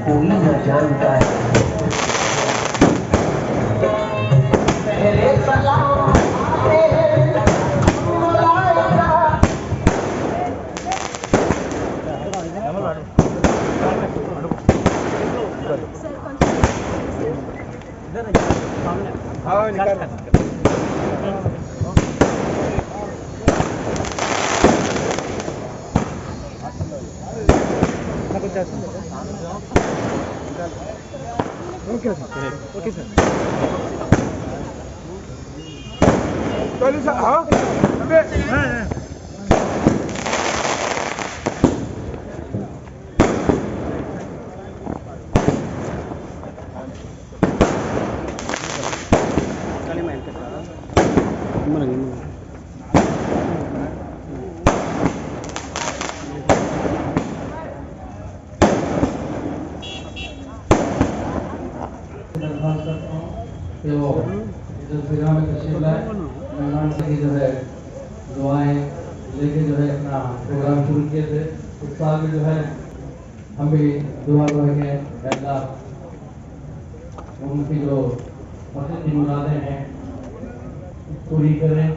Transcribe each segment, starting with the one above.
कोई न जानता है पहले सलाम ओके सर चलिए सर हाँ मेहमान से जो है दुआएं लेके जो है अपना प्रोग्राम शुरू किए थे। उस साल में जो है हम भी दुआ करेंगे अल्लाह उनकी जो मकसद मुरादें हैं पूरी करें।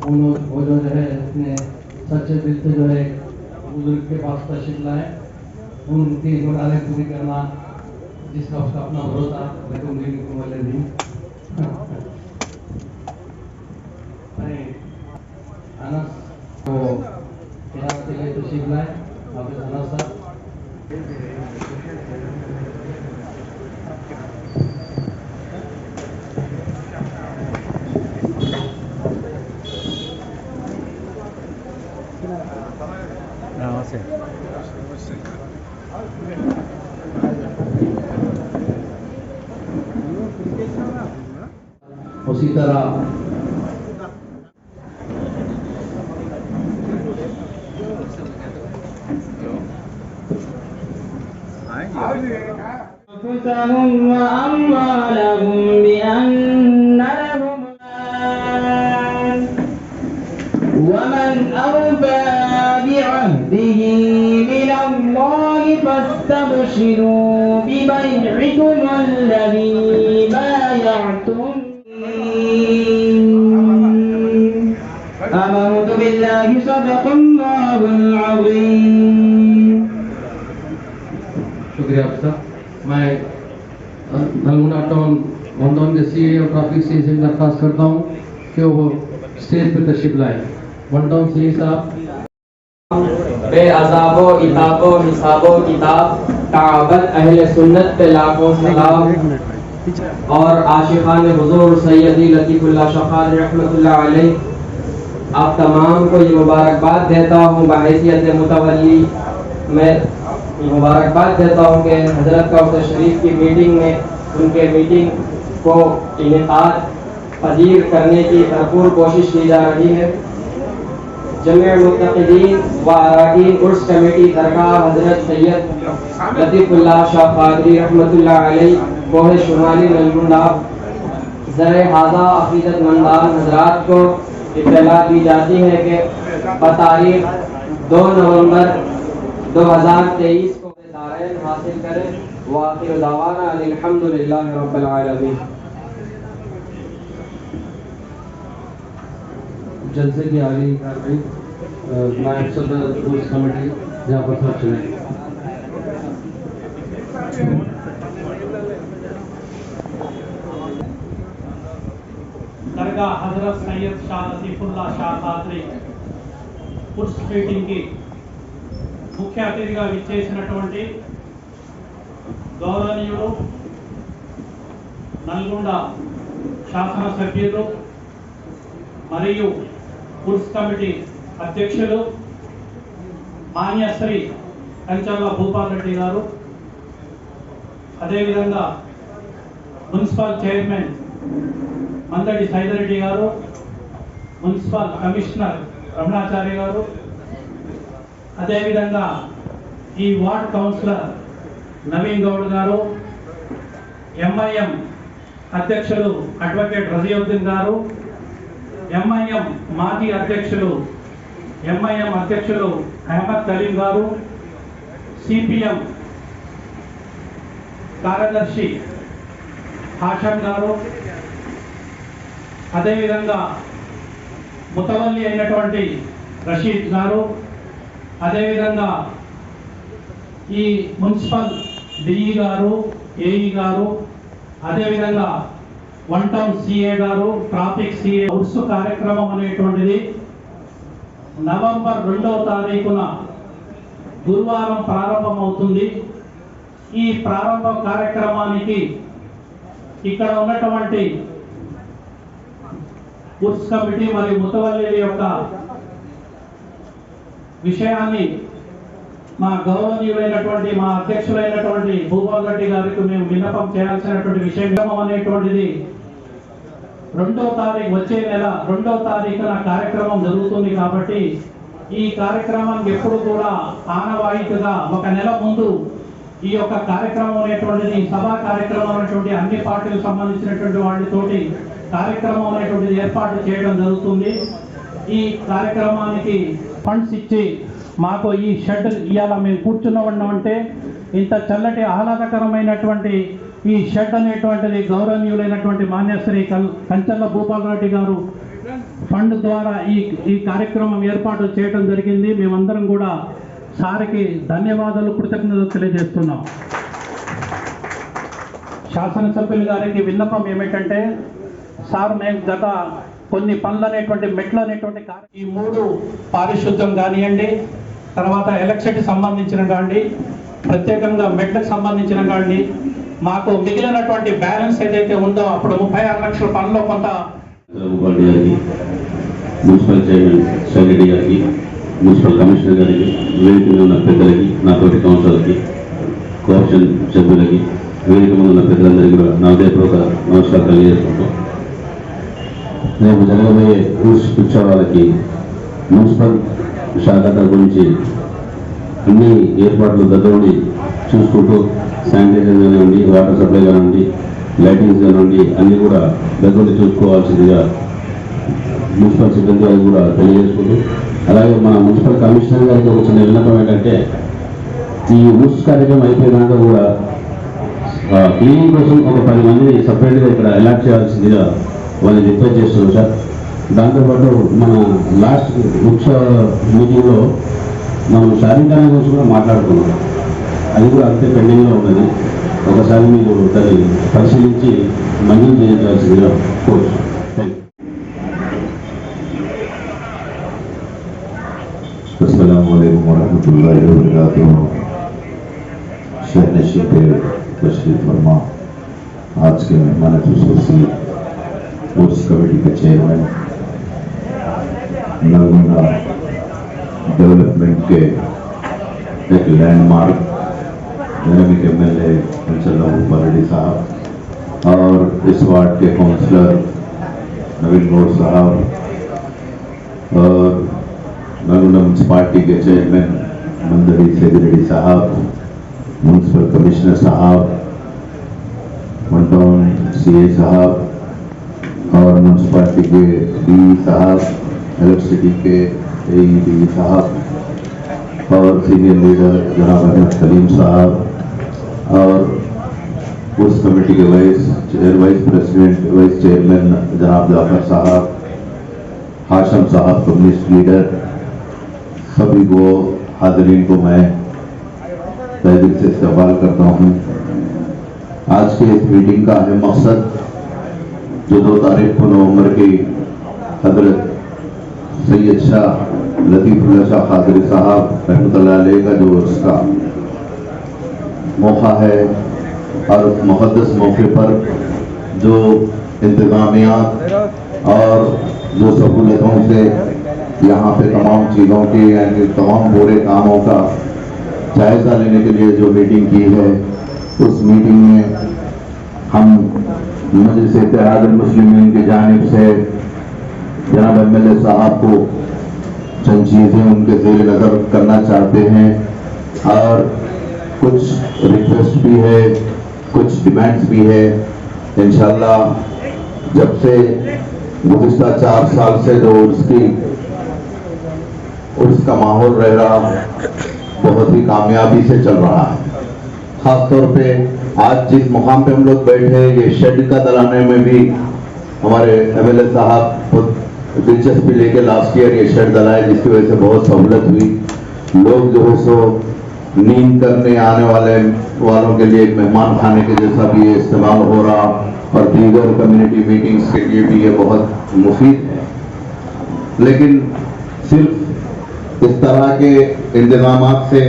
वो जो है अपने सच्चे दिल से जो है बुजुर्ग के पास तशरीफ लाए, उनकी मुरादें पूरी करना जिसका उसका अपना भरोसा लेकिन नहीं अनस को खिलाफ के लिए तशरीफ लाए। हाफिज अनस साहब उसी तरह أنفسهم وأموالهم بأن لهم الآن ومن أوفى بعهده من الله فاستبشروا ببيعكم الذي بايعتم. آمنت بالله صدق الله العظيم. शुक्रिया आपका। मैं नलगुना टाउन मंदौन के सीए और ट्रैफिक सीए से दरख्वास्त करता हूँ कि वो स्टेज पर तशरीफ लाए। वन टाउन सीए साहब बे अज़ाबो इताबो हिसाबो किताब ताबत अहले सुन्नत पे लाखों सलाम और आशिकान हुजूर सैयदी लतीफुल्लाह शफ़ात रहमतुल्लाह अलैह, आप तमाम को ये मुबारकबाद देता हूँ। बहैसियत मुतवल्ली मैं मुबारकबाद देता हूँ कि हज़रत कौसर शरीफ की मीटिंग में उनके मीटिंग को इनेकाद पजीर करने की भरपूर कोशिश की जा रही है। जमीअ मुत्तक़ीन व अराकीन उर्स कमेटी दरगाह हज़रत सैयद लतीफुल्लाह शाह क़ादरी रहमतुल्लाह अलैह कोहे शुमाली नलगुंडा ज़रे हाज़ा अक़ीदतमंदान हज़रात को इत्तला दी जाती है कि बतारीख़ 2 नवंबर 2023 को दारैन हासिल करें। व आखिर दावाना अल्हम्दुलिल्लाहि रब्बिल आलमीन। जलसे की आगे कार्रवाई नायब सदर उर्स कमेटी जहाँ पर सब चले। दरगाह हजरत सैयद शाह लतीफुल्लाह शाह क़ादरी उर्स మీటింగ్ కి ముఖ్య అతిథిగా విచ్చేసినటువంటి గౌరవనీయులు నల్గొండ శాసనసభ్యులు మరియు ఉర్స్ కమిటీ అధ్యక్షులు మాన్యశ్రీ కంచర్ల భూపాల్ రెడ్డి గారు, అదేవిధంగా మున్సిపల్ చైర్మన్ మందడి సైదరెడ్డి గారు, మున్సిపల్ కమిషనర్ రమణాచారి గారు, అదేవిధంగా ఈ వార్డ్ కౌన్సిలర్ నవీన్ గౌడ్ గారు, ఎంఐఎం అధ్యక్షులు అడ్వకేట్ రజియుద్దీన్ గారు, ఎంఐఎం మాజీ అధ్యక్షులు అహ్మద్ కలీం గారు, సిపిఎం కార్యదర్శి హాషం గారు, అదేవిధంగా ముతవల్లి అయినటువంటి రషీద్ గారు, అదేవిధంగా ఈ మున్సిపల్ డిఈ గారు, ఏఈ గారు, అదేవిధంగా వన్ టౌన్ సిఏ గారు, ట్రాఫిక్ సిఏ. ఉర్స్ కార్యక్రమం అనేటువంటిది నవంబర్ 2వ తారీఖున గురువారం ప్రారంభమవుతుంది. ఈ ప్రారంభ కార్యక్రమానికి ఇక్కడ ఉన్నటువంటి ఉర్స్ కమిటీ మరియు ముతవల్లి యొక్క విషయాన్ని మా గౌరవనీయులైనటువంటి మా అధ్యక్షులైనటువంటి భూపాల్ రెడ్డి గారికి మేము విన్నపం చేయాల్సినటువంటి విషయం అనేటువంటిది 2వ తారీఖు వచ్చే నెల 2వ తారీఖున కార్యక్రమం జరుగుతుంది. కాబట్టి ఈ కార్యక్రమానికి ఎప్పుడు కూడా ఆనవాయితీగా ఒక నెల ముందు ఈ యొక్క కార్యక్రమం అనేటువంటిది సభా కార్యక్రమం అనేటువంటి అన్ని పార్టీలకు సంబంధించినటువంటి వాటితోటి కార్యక్రమం అనేటువంటిది ఏర్పాటు చేయడం జరుగుతుంది. ఈ కార్యక్రమానికి ఫండ్స్ ఇచ్చి మాకు ఈ షెడ్ ఇవాళ మేము కూర్చున్నామంటే ఇంత చల్లటి ఆహ్లాదకరమైనటువంటి ఈ షెడ్ అనేటువంటిది గౌరవనీయులైనటువంటి మాన్యశ్రీ కంచర్ల భూపాల్ రెడ్డి గారు ఫండ్ ద్వారా ఈ కార్యక్రమం ఏర్పాటు చేయడం జరిగింది. మేమందరం కూడా సార్కి ధన్యవాదాలు, కృతజ్ఞతలు తెలియజేస్తున్నాం. శాసనసభ్యులు గారికి విన్నపం ఏమిటంటే, సార్ మేము గత కొన్ని పనులు అనేటువంటి మెట్లు అనేటువంటి ఈ 3 పారిశుద్ధ్యం కానివ్వండి, తర్వాత ఎలక్ట్రిసిటీ సంబంధించిన కాండి, ప్రత్యేకంగా మెట్లకు సంబంధించిన కాండి, మాకు మిగిలినటువంటి బ్యాలెన్స్ ఏదైతే ఉందో అప్పుడు 36 లక్షల పనుల్లో కొంత మున్సిపల్ చైర్మన్ సైరెడ్డి గారికి, మున్సిపల్ కమిషనర్ గారికి, వేదిక మీద ఉన్న పెద్దలకి, నా తోటి కౌన్సిలర్కి, కోఆప్షన్ సభ్యులకి, వేదిక మీద ఉన్న పెద్దలందరికీ కూడా నా హృదయపూర్వక నమస్కారం తెలియజేసుకుంటాం. రేపు జరగబోయే ఉర్స్ ఉత్సవాలకి మున్సిపల్ శాఖ గురించి అన్ని ఏర్పాట్లు దగ్గరుండి చూసుకుంటూ శానిటైజర్ కానివ్వండి, వాటర్ సప్లై కానివ్వండి, లైటింగ్స్ కానివ్వండి అన్నీ కూడా దగ్గరుండి చూసుకోవాల్సిందిగా మున్సిపల్ సిబ్బంది గారికి కూడా తెలియజేసుకుంటూ, అలాగే మన మున్సిపల్ కమిషనర్ గారికి ఒక చిన్న విన్నపం ఏంటంటే, ఈ ఉర్స్ కార్యక్రమం అయిపోయినాక కూడా క్లీనింగ్ కోసం ఒక 10 మందిని సపరేట్గా ఇక్కడ అలాట్ చేయాల్సిందిగా వాళ్ళని రిక్వెస్ట్ చేస్తున్నాం సార్. దాంతోపాటు మన లాస్ట్ ఉత్సవ మీటింగ్లో మనం శారీరకరణ గురించి కూడా మాట్లాడుకున్నాం. అది కూడా అంతే పెండింగ్లో ఉన్నది. ఒకసారి మీరు దాన్ని పరిశీలించి మంజూరు చేయించాల్సిందిగా కోరుతున్నాం. अस्सलामु अलैकुम वरहमतुल्लाहि वबरकातुहू। शहनशीं पे तशरीफ फरमा आज के मेहमान खुसूसी उर्स कमेटी के चेयरमैन, नलगोंडा डेवलपमेंट के एक landmark dynamic MLA Kancharla Bhupal Reddy sahab और इस वार्ड के काउंसलर नवीन गौड़ साहब और नलगोंडा म्यूनसिपालिटी के चेयरमैन मंदड़ी सैदरेड्डी साहब, म्यूनसिपल कमिश्नर साहब, वन टाउन सीए साहब और म्यूनसिपालिटी के डी साहब, इलेक्ट्रिसिटी के डी साहब और सीनियर लीडर जनाब अहमद कलीम साहब और उस कमेटी के वाइस चेयरमैन जनाब जाफर साहब, हाशम साहब कम्युनिस्ट लीडर, सभी को हाज़रीन को मैं तहे दिल से इस्तकबाल करता हूँ। आज के इस मीटिंग का अहम मकसद जो 2 तारीख को नवंबर की हजरत सैयद शाह लतीफ़ुल्लाह शाह क़ादरी साहब रहमतुल्लाह अलैह का जो उसका मौका है और उस मुक़द्दस मौके पर जो इंतजामियात और जो सहूलतों से यहाँ पे तमाम चीज़ों के यानी तमाम बुरे कामों का जायज़ा लेने के लिए जो मीटिंग की है, उस मीटिंग में हम मजलिस इत्तेहाद मुस्लिमीन की जानिब से जनाब एमएलए साहब को चंद चीज़ें उनके ज़ेर नज़र करना चाहते हैं और कुछ रिक्वेस्ट भी है, कुछ डिमांड्स भी है। इंशाअल्लाह जब से गुज़िश्ता 4 साल से जो उसका माहौल रह रहा बहुत ही कामयाबी से चल रहा है। ख़ास तौर पे आज जिस मुकाम पे हम लोग बैठे हैं, ये शेड का दलाने में भी हमारे एमएलए साहब बहुत दिलचस्पी लेके लास्ट ईयर ये शेड दलाए, जिसकी वजह से बहुत सहूलत हुई। लोग जो है सो नींद करने आने वालों के लिए एक मेहमान खाने के जैसा भी ये इस्तेमाल हो रहा और दीगर कम्युनिटी मीटिंग्स के लिए भी ये बहुत मुफीद है। लेकिन सिर्फ इस तरह के इंतजामात से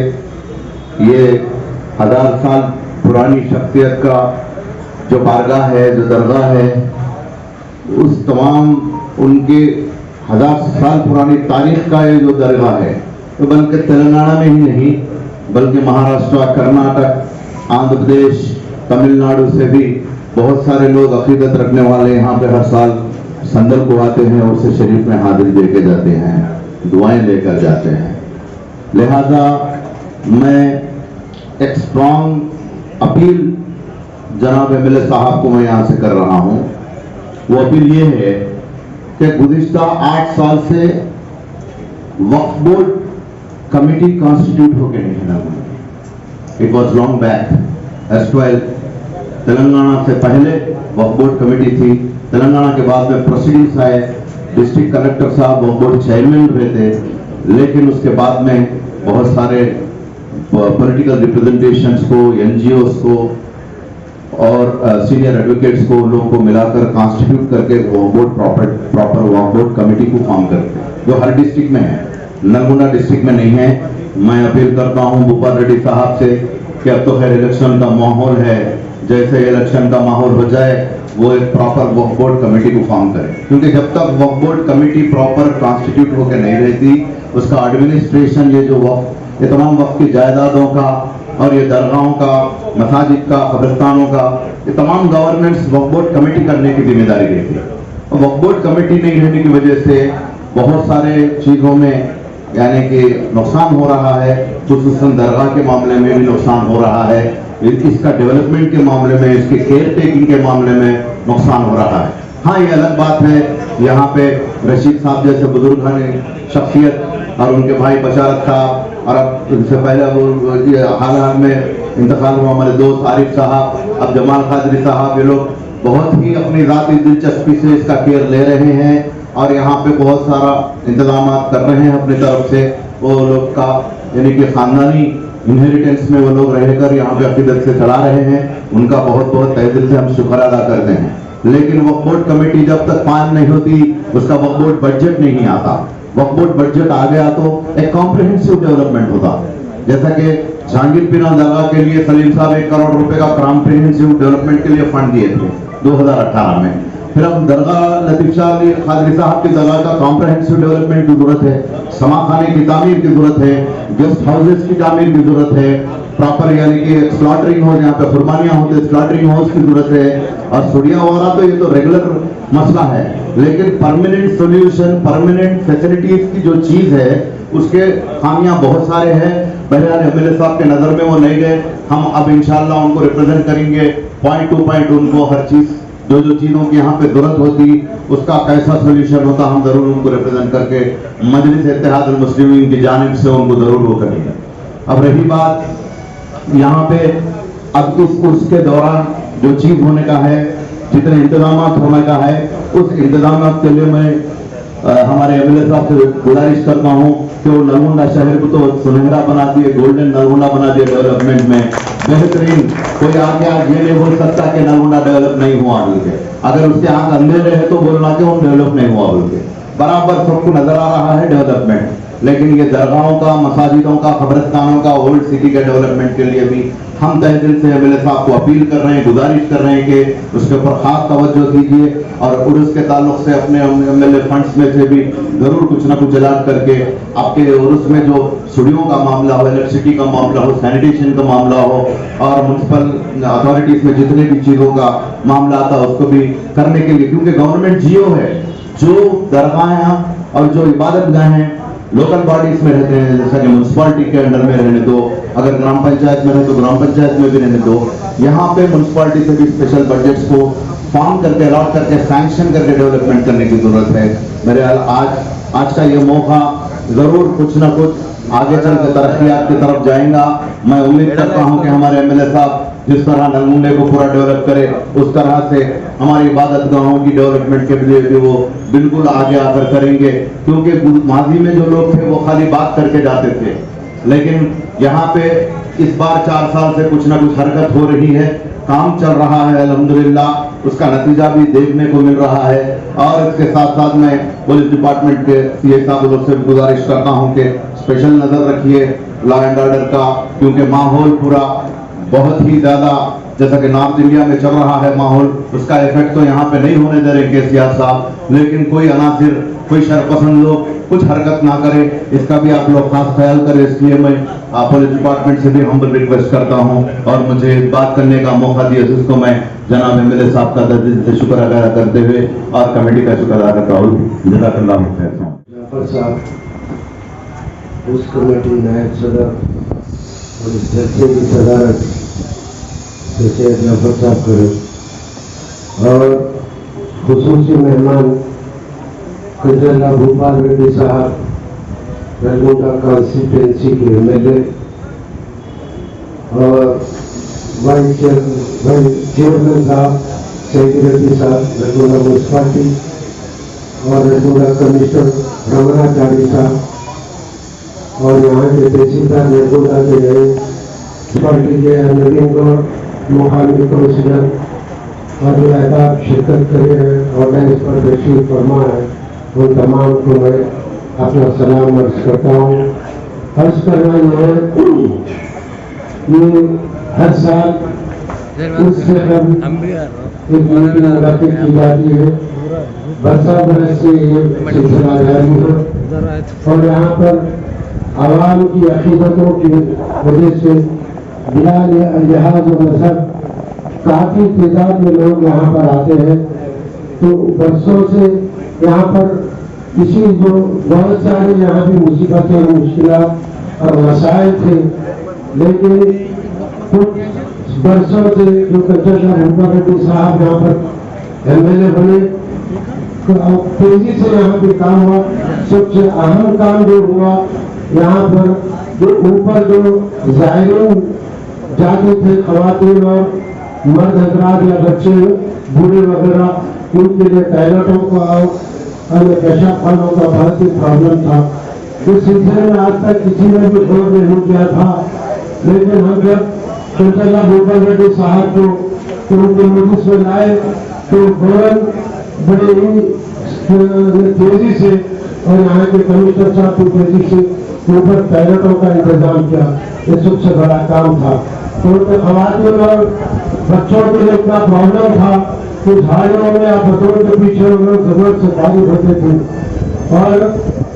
ये 1000 साल पुरानी शख्सियत का जो बारगाह है, जो दरगाह है, उस तमाम उनके 1000 साल पुरानी तारीख का ये जो दरगाह है, तो बल्कि तेलंगाना में ही नहीं बल्कि महाराष्ट्र, कर्नाटक, आंध्र प्रदेश, तमिलनाडु से भी बहुत सारे लोग अकीदत रखने वाले यहाँ पे हर साल संदल को आते हैं और उसे शरीफ में हाजिरी दे के जाते हैं, दुआएं लेकर जाते हैं। लिहाजा मैं एक स्ट्रॉन्ग अपील जनाब एमएलए साहब को मैं यहाँ से कर रहा हूँ। वो अपील ये है कि गुज़िश्ता 8 साल से वक्फ बोर्ड कमिटी कॉन्स्टिट्यूट होकर नहीं है। It was long back as well. Telangana से पहले वक्फ बोर्ड कमेटी थी, तेलंगाना के बाद में प्रोसीडिंग्स आए, डिस्ट्रिक्ट कलेक्टर साहब वक्फ बोर्ड चेयरमैन रहे थे, लेकिन उसके बाद में बहुत सारे पॉलिटिकल रिप्रेजेंटेशंस को, एनजीओस को और सीनियर एडवोकेट्स को, लोगों को मिलाकर कॉन्स्टिट्यूट करके वक्फ बोर्ड प्रॉपर वक्फ बोर्ड कमेटी को फॉर्म करते, जो हर डिस्ट्रिक्ट में है, नलगोंडा डिस्ट्रिक्ट में नहीं है। मैं अपील करता हूं भूपाल रेड्डी साहब से कि अब तो खैर इलेक्शन का माहौल है, जैसे इलेक्शन का माहौल हो जाए वो एक प्रॉपर वक्फ बोर्ड कमेटी को फॉर्म करें, क्योंकि जब तक वक्फ बोर्ड कमेटी प्रॉपर कॉन्स्टिट्यूट होकर नहीं रहती, उसका एडमिनिस्ट्रेशन ये तमाम वक्त की जायदादों का और ये दरगाहों का, मसाजिद का, कब्रिस्तानों का, ये तमाम गवर्नेंस वक्फ बोर्ड कमेटी करने की जिम्मेदारी रहती है। और वक्फ बोर्ड कमेटी नहीं रहने की वजह से बहुत सारे चीज़ों में यानी कि नुकसान हो रहा है, खुसूसन दरगाह के मामले में भी नुकसान हो रहा है, इसका डेवलपमेंट के मामले में, इसके केयर टेकिंग के मामले में नुकसान हो रहा है। हाँ, ये अलग बात है, यहाँ पे रशीद साहब जैसे बुजुर्गाने शख्सियत और उनके भाई बशारत साहब और अब इससे पहले वो हाल में इंतकाल हुआ हमारे दोस्त आरिफ साहब, अब जमाल कादरी साहब, ये लोग बहुत ही अपनी ज़ाती दिलचस्पी से इसका केयर ले रहे हैं और यहाँ पे बहुत सारा इंतजाम कर रहे हैं अपनी तरफ से। वो लोग का यानी कि ख़ानदानी इनहेरिटेंस में वो लोग रहकर यहाँ पे अकीदत से चला रहे हैं, उनका बहुत बहुत तहे दिल से हम शुक्र अदा करते हैं। लेकिन वक्फ बोर्ड कमेटी जब तक कायम नहीं होती, उसका वक्फ बोर्ड बजट नहीं आता। वक्फ बोर्ड बजट आ गया तो एक कॉम्प्रिहेंसिव डेवलपमेंट होता, जैसा कि जहांगीर पीरा दरगाह के लिए सलीम साहब 1 करोड़ रुपए का कॉम्प्रिहेंसिव डेवलपमेंट के लिए फंड दिए थे 2018 में। फिर अब दरगाह लतीफ शाह कादरी साहब की दरगाह का कॉम्प्रिहेंसिव डेवलपमेंट की जरूरत है, समा खाने की तामीर की जरूरत है, गेस्ट हाउसेस की तामीर की जरूरत है, प्रॉपर यानी कि स्लॉटरिंग हाउस जहाँ पे कुर्बानियां होते स्लॉटरिंग हाउस की जरूरत है, और सुड़िया वगैरह तो ये तो रेगुलर मसला है, लेकिन परमानेंट सोल्यूशन, परमानेंट फैसिलिटीज की जो चीज है उसके खामियां बहुत सारे हैं। बहरहाल एमएलए साहब के नजर में वो नहीं गए, हम अब इंशाल्लाह उनको रिप्रेजेंट करेंगे, पॉइंट टू पॉइंट उनको हर चीज जो चीज़ों की यहाँ पे जरूरत होती उसका कैसा सोल्यूशन होता, हम जरूर उनको रिप्रेजेंट करके मजलिस इत्तेहाद मुस्लिमीन की जानिब से उनको जरूर वो करेंगे। अब रही बात यहाँ पे अब उसके दौरान जो चीज होने का है, जितने इंतजाम होने का है, उस इंतजाम के लिए मैं हमारे एमएलए साहब से गुजारिश करता हूँ कि वो नलगोंडा शहर को तो सुनहरा बना दिए, गोल्डन नलगोंडा बना दिए डेवलपमेंट में बेहतरीन। कोई आगे आज ये नहीं बोल सकता कि नलगोंडा डेवलप नहीं हुआ बोल के, अगर उसके आंख अंधेरे है तो बोलना कि वो डेवलप नहीं हुआ बोल के, बराबर सबको नजर आ रहा है डेवलपमेंट। लेकिन ये दरगाहों का, मसाजिदों का, कब्रिस्तानों का, ओल्ड सिटी के डेवलपमेंट के लिए भी हम तहे दिल से एमएलए साहब को अपील कर रहे हैं, गुजारिश कर रहे हैं कि उसके ऊपर खास तवज्जो दीजिए और उर्स के ताल्लुक से अपने एमएलए फंड्स में से भी जरूर कुछ ना कुछ ऐलान करके आपके उर्स में जो सुड़ियों का मामला हो, इलेक्ट्रिसिटी का मामला हो, सैनिटेशन का मामला हो और म्युनिसिपल अथॉरिटीज में जितने भी चीज़ों का मामला आता है उसको भी करने के लिए, क्योंकि गवर्नमेंट जियो है, जो दरगाहें और जो इबादत गाहें हैं लोकल बॉडीज में रहते हैं, जैसा कि म्यूनसिपालिटी के अंडर में रहने दो, अगर ग्राम पंचायत में रहे तो ग्राम पंचायत में भी रहने दो, यहाँ पे म्यूनसिपालिटी से भी स्पेशल बजट्स को फॉर्म करके, अलॉट करके, सैंक्शन करके डेवलपमेंट करने की जरूरत है। मेरे आज का ये मौका जरूर कुछ ना कुछ आगे चल के तरक्यात की तरफ जाएगा। मैं उम्मीद करता हूँ कि हमारे एमएलए साहब जिस तरह नलगुंडे को पूरा डेवलप करे उस तरह से हमारी इबादत गाहों की डेवलपमेंट के लिए भी वो बिल्कुल आगे आकर करेंगे, क्योंकि माजी में जो लोग थे वो खाली बात करके जाते थे, लेकिन यहाँ पे इस बार 4 साल से कुछ ना कुछ हरकत हो रही है, काम चल रहा है अल्हम्दुलिल्लाह, उसका नतीजा भी देखने को मिल रहा है। और इसके साथ साथ मैं पुलिस डिपार्टमेंट के सीए साहब लोग से गुजारिश करता हूँ कि स्पेशल नजर रखिए लॉ एंड ऑर्डर का, क्योंकि माहौल पूरा बहुत ही ज्यादा, जैसा कि नॉर्थ इंडिया में चल रहा है माहौल, उसका इफेक्ट तो यहाँ पे नहीं होने दे रहे केसीआर साहब, लेकिन कोई अनासिर, कोई शरपसंद लोग कुछ हरकत ना करे, इसका भी आप लोग खास ख्याल करें। इसलिए मैं पुलिस डिपार्टमेंट से भी हम्बल रिक्वेस्ट करता हूँ और मुझे बात करने का मौका दिया, जिसको मैं जनाब एमएलए साहब का दिल से शुक्र अदा करते हुए और कमेटी का शुक्र अदा करता हूँ। जज़ाकल्लाह खैर। जाफर साहब, उस कमेटी नायब सदर और इस जलसे की सदारत जैसे जाफर साहब करें और खुसूसी मेहमान कंजरला भूपाल रेड्डी साहब, नलगुंडा कॉन्स्टिट्यूंसी के एमएलए और वाइस चेयरमैन साहब सईद रेड्डी साहब नलगुंडा म्यूनसिपालिटी और नलगुंडा कमिश्नर रमनाचारी साहब और यहाँ के तहसीलदार नलगुंडा के नए म्यूनसिपालिटी के नवीन गौर मुकामी काउंसिलर और जो अहबाब शिरकत करे हैं और मैं इस पर तशरीफ फरमा है, उन तमाम को मैं अपना सलाम अर्ज करता हूँ। अर्ज करना है ये हर साल उससे कम एक मीटिंग मुनाकिद की जाती है, बरस से ये सिलसिला जारी है और यहाँ पर आवाम की अकीदतों की वजह से बिला लिहाज मजहब काफी तादाद में लोग यहाँ पर आते हैं। तो बरसों से यहाँ पर किसी जो बहुत सारे यहाँ भी मुसीबतें, मुश्किलात और मसाइल थे, लेकिन कुछ बरसों से जो कंजरला भूपाल रेड्डी साहब यहाँ पर एमएलए बने, तेजी से यहाँ पे काम हुआ। सबसे अहम काम जो हुआ यहाँ पर जो ऊपर जो जायरीन जाते थे, खवातीन और मर्द हजरात या बच्चे बूढ़े वगैरह, उनके लिए टॉयलेटों का और पेशाब खानों का बहुत ही प्रॉब्लम था। इस सिलसिले में आज तक किसी ने भी जोर नहीं किया था, लेकिन हम जब कंजरला भूपाल रेड्डी साहब को उनके नोटिस में लाए तो फौरन बड़े ही तेजी से और यहाँ के कमिश्नर साहब को तेजी से ऊपर टॉयलेटों का इंतजाम किया। ये सबसे बड़ा काम था। तो उनके खवातीन और बच्चों के लिए इतना प्रॉब्लम था कि झाड़ियों में या पत्थरों के पीछे लोग जरूरत से पानी भरते थे। और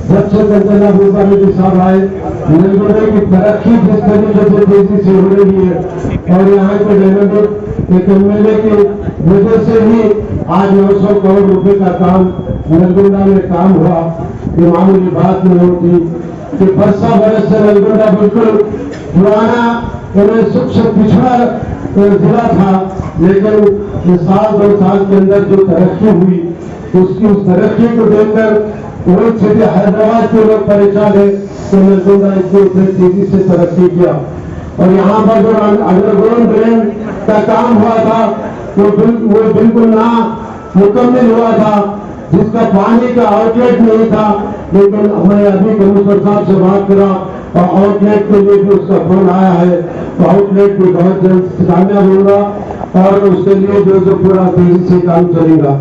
जब से कंजरला भूपाल रेड्डी साहब आए, नलगुंडे की तरक्की जिस तरीके से तेजी से हो रही है और यहाँ के डेवलपमेंट एक एमएलए की वजह से ही आज 900 करोड़ रुपए का काम नलगुंडा में काम हुआ। ये मामूली बात नहीं होती कि बरसा बरस से नलगुंडा बिल्कुल पुराना सुख से पिछड़ा जिला था, लेकिन इस साल 2 साल के अंदर जो तरक्की हुई उसकी उस तरक्की को देखकर ओल्ड सिटी हैदराबाद के लोग परेशान है कि नलगुंडा इतनी तेजी से तरक्की किया। और यहाँ पर जो अंडरग्राउंड ड्रेन का काम हुआ था वो बिल्कुल ना मुकम्मल हुआ था, जिसका पानी का आउटलेट नहीं था, लेकिन मैं अभी कमिश्नर साहब से बात करा और आउटलेट के लिए भी उसका फोन आया है, तो आउटलेट भी बहुत जल्द कामयाब होगा और उसके लिए जो पूरा तेजी से काम चलेगा।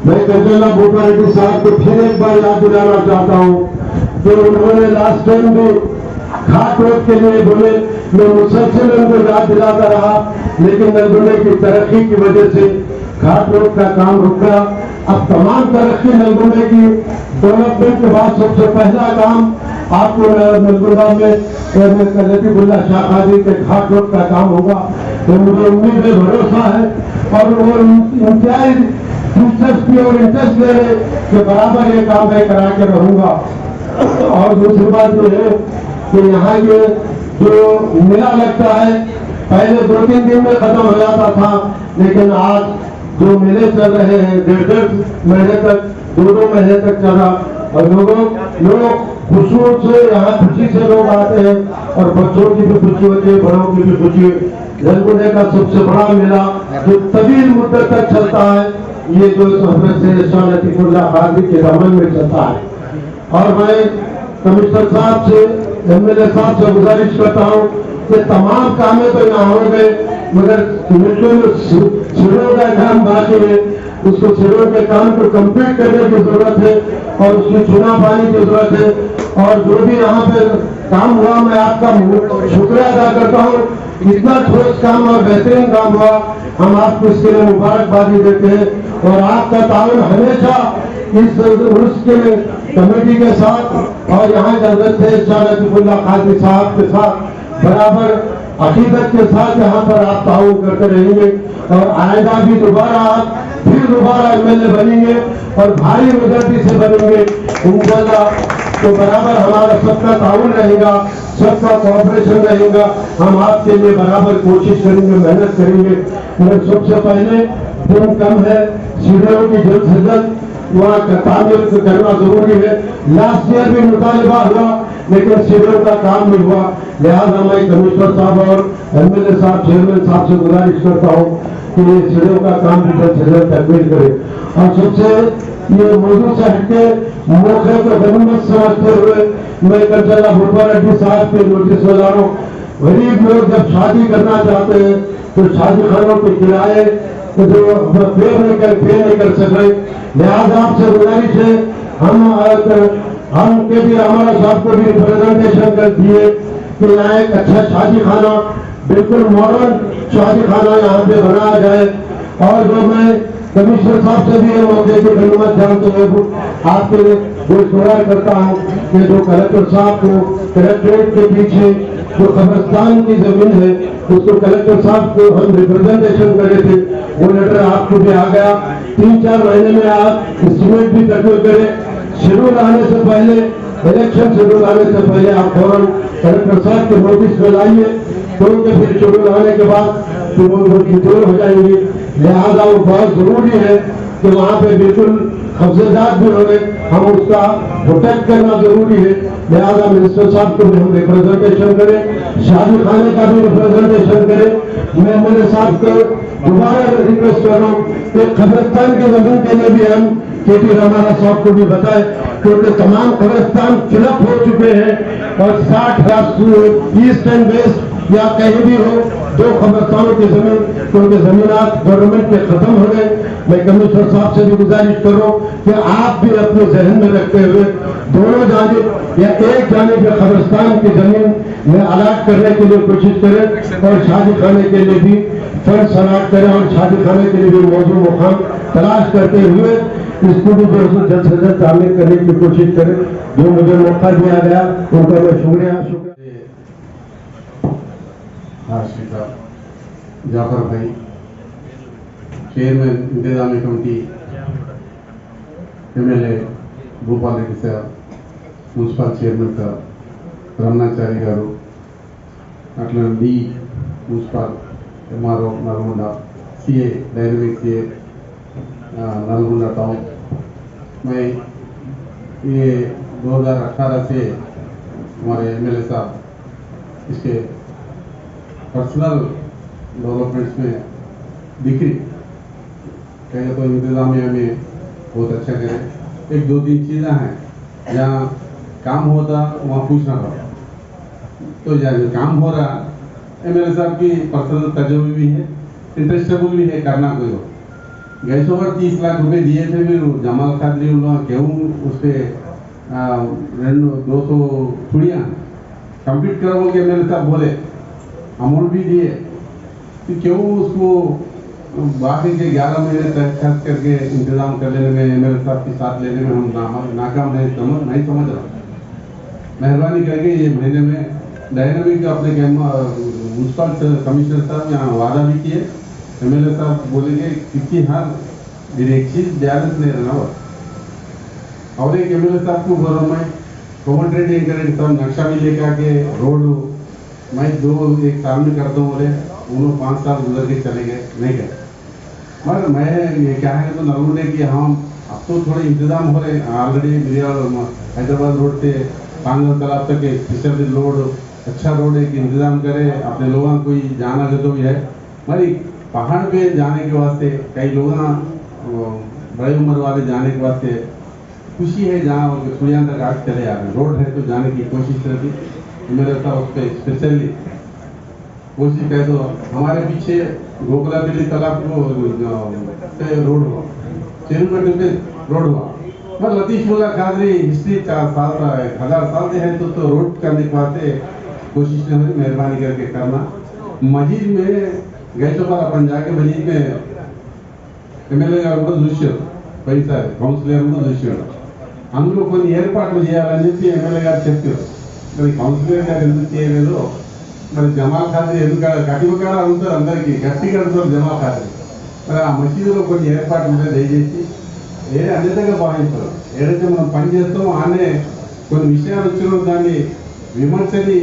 मैं कंजरला भूपाल रेड्डी साहब को फिर एक बार याद दिलाना चाहता हूँ कि उन्होंने लास्ट टाइम भी घाट रोड के लिए बोले, मैं मुसलसल उनको याद दिलाता रहा, लेकिन नलगुंडे की तरक्की की वजह से घाट रोड का काम रुक गया। अब तमाम तरक्की नलगुंडे की डेवलपमेंट के बाद सबसे पहला काम आपको नलगुंडा में लतीफुल्लाह शाह काजी के घाट रोड का काम होगा। तो मुझे उम्मीद है, भरोसा है और वो इंतजाई दिलचस्पी और इंटरेस्ट ले रहे कि बराबर ये काम मैं करा के रहूंगा। और दूसरी बात जो है कि यहाँ ये जो मेला लगता है, पहले 2-3 दिन में खत्म हो जाता था, लेकिन आज जो मेले चल रहे हैं 1.5 महीने तक, 2-2 महीने तक चला, और लोग खुशी से यहाँ खुशी से लोग आते हैं और बच्चों की भी खुशी होती है, बड़ों की भी खुशी। नलगुंडे का सबसे बड़ा मेला जो तवील मुद्दत तक चलता है, ये जो हजरत से शाह लतीफुल्लाह काजी के दमन में चलता है। और मैं कमिश्नर साहब से, एमएलए साहब से गुजारिश करता हूँ कि तमाम कामें तो यहाँ हो गए, मगर सीढ़ियों का काम बाकी है, उसको सीढ़ियों के काम को कंप्लीट करने की जरूरत है और उसकी चुना पानी की जरूरत है। और जो भी यहाँ पे काम हुआ, मैं आपका शुक्रिया अदा करता हूँ। इतना ठोस काम और बेहतरीन काम हुआ, हम आपको इसके लिए मुबारकबादी देते हैं। और आपका ताउन हमेशा इस उर्स के कमेटी के साथ और यहाँ के हजरत शाह लतीफुल्लाह काजी साहब के साथ बराबर अकीदत के साथ यहाँ पर आप ताउन करते रहेंगे और आइंदा भी दोबारा एमएलए बनेंगे और भारी मेजॉरिटी से बनेंगे इंशाअल्लाह। तो बराबर हमारा सबका ताउन रहेगा, सबका कोऑपरेशन रहेगा, हम आपके लिए बराबर कोशिश करेंगे, मेहनत करेंगे। मगर सबसे पहले दिन कम है, सीढ़ियों की जल्द से जल्द वहाँ का तामीर करना जरूरी है। लास्ट ईयर भी मुतालबा हुआ, लेकिन सीढ़ियों का काम नहीं हुआ। लिहाजा मैं कमिश्नर साहब और एमएलए साहब, चेयरमैन साहब से गुजारिश करता हूँ कि ये सीढ़ियों का काम भी जल्द से जल्द तकमील करे। और सबसे ये मौजूद से हटके मौके को गनीमत समझते हुए मैं कंचला भुटवा रेड्डी साहब के नोटिस में ला रहा हूँ। गरीब लोग जब शादी करना चाहते हैं तो शादी खानों के किराए तो जो पे नहीं कर सक रहे, लिहाजा आपसे गुजारिश है, हम के भी हमारा साहब को भी रिप्रेजेंटेशन कर दिए कि यहाँ एक अच्छा शादी खाना, बिल्कुल मॉडर्न शादी खाना यहाँ पे बनाया जाए। और जो मैं कमिश्नर साहब से भी ये मौके की धन्यवाद जानते हुए आपके गुजारिश करता हूँ कि जो कलेक्टर साहब को कलेक्ट्रेट के पीछे जो कब्रिस्तान की जमीन है, उसको कलेक्टर साहब को हम रिप्रेजेंटेशन करे थे, वो लेटर आपको भी आ गया। 3-4 महीने में आप एस्टिमेट भी तकमील करें। शेड्यूल आने से पहले, इलेक्शन शेड्यूल आने से पहले आप फौरन कलेक्टर साहब के नोटिस में लाइए, क्योंकि फिर शेड्यूल आने के बाद तो वो डिटेल हो जाएंगी। लिहाजा वो बहुत जरूरी है कि वहाँ पे बिल्कुल कब्जेदार भी होंगे, हम उसका प्रोटेक्ट करना जरूरी है। लिहाजा मिनिस्टर साहब को भी हम रिप्रेजेंटेशन करें, शादी खाने का भी रिप्रेजेंटेशन करें। मैं एमएलए साहब को दोबारा रिक्वेस्ट कर रहा हूँ कि कब्रिस्तान की जमीन के लिए भी हम केटी रामाना साहब को भी बताएं, क्योंकि तमाम कब्रिस्तान फिलअप हो चुके हैं और 60 ईस्ट एंड वेस्ट या कहीं भी हो, जो कब्रिस्तानों की जमीन, क्योंकि जमीनात गवर्नमेंट के खत्म हो गए। मैं कमिश्नर साहब से भी गुजारिश कर रहा हूँ कि आप भी अपने जहन में रखते हुए दोनों जानिब या एक जानिब कब्रिस्तान की जमीन में अलाट करने के लिए कोशिश करें और शादी खाने के लिए भी फंड अलाट करें और शादी खाने के लिए भी मौजूद मुकाम तलाश करते हुए इसको भी जल्द से जल्द तामीर करने की कोशिश करें। जो मुझे मौका दिया गया उनका मैं शुक्रिया जाफर भाई, चेयरमैन इंतजामी committee, MLA Bhupal Reddy sahab, municipal chairman garu Ramanachari garu, అట్లా the municipal MRO Nalgonda, CA dynamic CA Nalgonda town. मैं ये 2018 से हमारे एमएलए साहब इसके पर्सनल डेवलपमेंट्स में दिखी, कहे तो इंतजामिया में बहुत अच्छा करें। 1-2-3 चीज़ें हैं जहाँ काम होता वहाँ पूछना पड़ा, तो जहाँ काम हो रहा एमएलए साहब की पर्सनल तजुर्बे भी है, इंटरेस्टेबल भी है करना कोई हो। गैस ओवर 30 लाख रुपए दिए थे, फिर जमाल खादरी उन लोगों क्यों उस पर 200 चूड़ियाँ कंप्लीट करो बोल के मेरे साथ बोले, अमाउंट भी दिए, तो क्यों उसको बाकी के 11 महीने तक खर्च करके इंतजाम कर लेने में, मेरे साथ के साथ लेने में हम नाकाम नहीं समझ रहा। मेहरबानी करके ये महीने में डायनामिक अपने म्यूनसिपल कमिश्नर साहब यहाँ वादा भी किए, MLA साहब बोलेंगे किसी हर एक चीज बैलेंस नहीं रहना हो। और एक MLA साहब को बोल रहा हूँ मैं, कॉमेंट्रेटिंग करेंगे सब नक्शा भी लेकर आके रोड मैं 1 साल में करता हूँ बोले, उन्होंने 5 साल गुजर के चले गए, नहीं गए। मगर मैं ये क्या है तो नलगुंडे की हम अब तो थोड़े इंतजाम हो रहे हैं। ऑलरेडी हैदराबाद रोड से पांगल तालाब तक स्पेशल रोड, अच्छा रोड एक इंतजाम करे, अपने लोगों को जाना जो भी है। मरी पहाड़ पे जाने के वास्ते कई लोग ना बड़े उम्र वाले जाने के वास्ते खुशी है, जहाँ सूर्यान तक आग चले आ रहे, रोड है तो जाने की कोशिश रहती। मेरे साथ उस पर स्पेशली कोशिश करे तो हमारे पीछे गोकला दिल्ली तालाब को रोड हुआ, चेरुगढ़ पे रोड हुआ। पर लतीफुल्ला कादरी हिस्ट्री 1000 साल से है तो रोड करने के वास्ते कोशिश ने हमारी मेहरबानी करके करना। मस्जिद में गए तो पर अपन जाके मस्जिद में MLA గారు కూడా చూశారు, పోయినసారి కౌన్సిలర్ కూడా చూశాడు। అందులో కొన్ని ఏర్పాట్లు చేయాలని చెప్పి MLA గారు చెప్పారు, మరి కౌన్సిలర్ గారు ఎందుకు చేయలేదు, మరి జమాల్ ఖాద్రీ ఎందుకు కటిమకాడ అడుగుతారు, అందరికీ గట్టిగా అడుగుతారు జమాల్ ఖాద్రీ। మరి ఆ మసీదులో కొన్ని ఏర్పాట్లు ఉంటే దయచేసి అన్నిటిగా భావించారు, ఏదైతే మనం పని చేస్తామో ఆనే కొన్ని విషయాలు వచ్చిన దాన్ని విమర్శని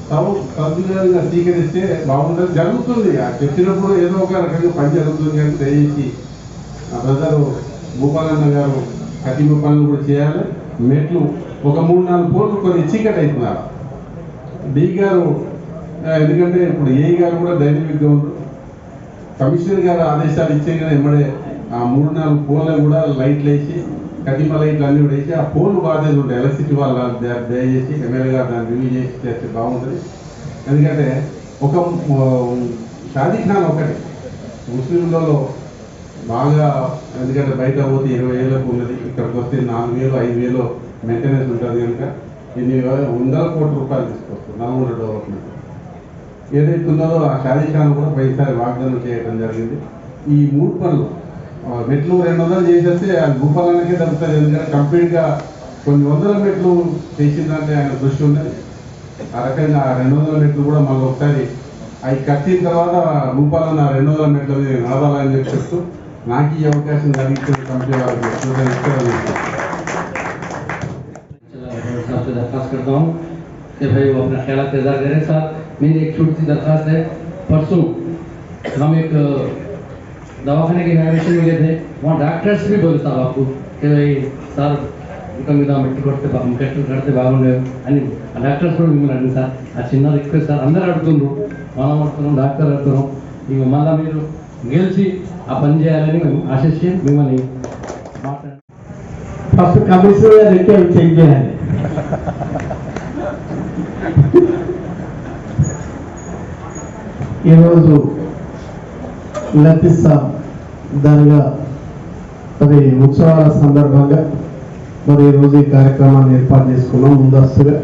సద్వినియోగంగా స్వీకరిస్తే బాగుంటుంది, జరుగుతుంది। చెప్పినప్పుడు ఏదో ఒక రకంగా పని జరుగుతుంది అని దయచేసి ఆ బ్రదరు భూపాలన్న గారు కటిమ పనులు కూడా చేయాలి। మెట్లు ఒక 3-4 పోర్లు కొన్ని చీకటి అవుతున్నారు డి గారు, ఎందుకంటే ఇప్పుడు ఏ గారు కూడా డైనమిక్గా ఉంటారు, కమిషనర్ గారు ఆదేశాలు ఇచ్చే కదా ఎమ్మడే ఆ 3-4 పోర్లు కూడా లైట్లు వేసి కటిమ లైట్లు అన్ని కూడా వేసి ఆ పోర్లు బాధ్యత ఉంటాయి, ఎలక్ట్రిసిటీ వాళ్ళు దయచేసి MLA గారు దాన్ని రివ్యూ చేసి చేస్తే బాగుంటుంది। ఎందుకంటే ఒక షాదీఖాన్ ఒకటి ముస్లింలలో బాగా, ఎందుకంటే బయట పోతే 20 ఏళ్ళకు ఉన్నది, ఇక్కడికి వస్తే 4,000-5,000 మెయింటెనెన్స్ ఉంటుంది కనుక ఇది 100 కోట్ల రూపాయలు తీసుకొస్తుంది నల్గొండ డెవలప్మెంట్। ఏదైతే ఉన్నదో ఆ షాదీఖాన్ కూడా పైసారి వాగ్దానం చేయడం జరిగింది। ఈ 3 పనులు మెట్లు 200 చేసేస్తే ఆ భూపాలనకే తగ్గుతుంది, ఎందుకంటే కంప్లీట్గా కొన్ని 100 మెట్లు చేసిందంటే ఆయన దృష్టి ఉన్నది। ఆ రకంగా 200 మెట్లు కూడా మళ్ళీ ఒకసారి అవి కట్టిన తర్వాత భూపాలన 200 మెట్లు నడవాలని చెప్పి చెప్తూ నాకు ఈ అవకాశం కలిగించిన కమిటీ వాళ్ళకి दरखास्त करता हूँ कि भाई वो अपना ख्याल इंतजार करें। साथ मेरी एक छोटी सी दरखास्त है, परसों हम एक दवाखाने के इनाग्रेशन में गए थे, वहाँ डॉक्टर्स भी बोले साहब आपको कि भाई సార్ ఇంకా మీద మెట్టు కొడితే మెట్లు కడితే బాగుండేవి అని డాక్టర్స్ కూడా మిమ్మల్ని అడిగింది సార్। ఆ చిన్న రిక్వెస్ట్ సార్, అందరూ అడుగుతున్నారు, మనం అడుగుతున్నాం, డాక్టర్ అడుగుతున్నాం, ఇక మళ్ళీ మీరు గెలిచి ఆ పని చేయాలని మేము ఆశించి మిమ్మల్ని మాట్లాడారు। ఫస్ట్ కమిషనర్ గారు ఎక్కి అవి చెక్ చేయాలి। ఈరోజు లతీఫ్ సాబ్ దర్గా మరి ఉత్సవాల సందర్భంగా మరి ఈరోజు ఈ కార్యక్రమాన్ని ఏర్పాటు చేసుకున్నాం। ముందస్తుగా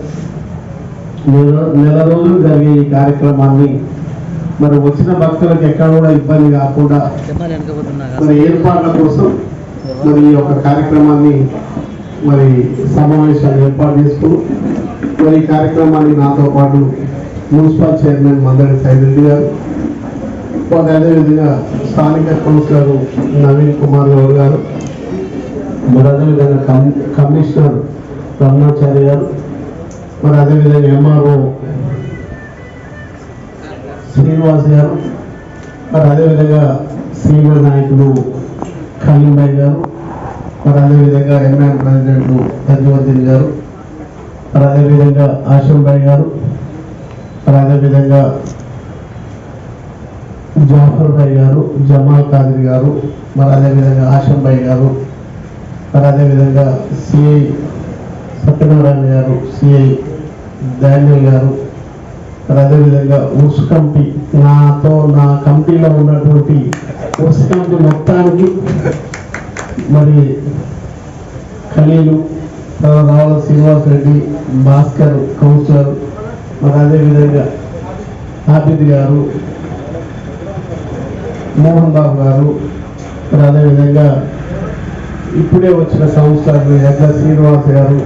నెల రోజులు జరిగే ఈ కార్యక్రమాన్ని మరి వచ్చిన భక్తులకు ఎక్కడ కూడా ఇబ్బంది కాకుండా మరి ఏర్పాట్ల కోసం మరి ఈ యొక్క కార్యక్రమాన్ని మరి సమావేశాన్ని ఏర్పాటు చేసుకుని మరి ఈ కార్యక్రమాన్ని నాతో పాటు మున్సిపల్ చైర్మన్ మందడి సైదరెడ్డి గారు, మరి అదేవిధంగా స్థానిక కౌన్సిలర్ నవీన్ కుమార్ గౌడ్ గారు, మరి అదేవిధంగా కమిషనర్ రమణాచారి గారు, మరి అదేవిధంగా MRO శ్రీనివాస్ గారు, మరి అదేవిధంగా సీనియర్ నాయకులు ఖలీంబాయ్ గారు, మరి అదేవిధంగా MN ప్రెసిడెంట్ తజ్వద్దీన్ గారు, మరి అదేవిధంగా ఆశంబాయ్ గారు, మరి అదేవిధంగా జాఫర్ భాయ్ గారు, జమాల్ ఖాద్రీ గారు, మరి అదేవిధంగా ఆశంబాయ్ గారు, మరి అదేవిధంగా సిఐ సత్యనారాయణ గారు, సిఐ డానియల్ గారు, మరి అదేవిధంగా ఉర్స్ కమిటీ, నా కమిటీలో ఉన్నటువంటి ఉర్స్ కమిటీ మొత్తానికి మరి ఖలీలు, రావుల శ్రీనివాస్ రెడ్డి, భాస్కర్ కౌన్సిలర్, మరి అదేవిధంగా హాఫీద్ గారు, మోహన్ బాబు గారు, మరి అదేవిధంగా ఇప్పుడే వచ్చిన సంస్థలు ఎట్లా శ్రీనివాస్ గారు,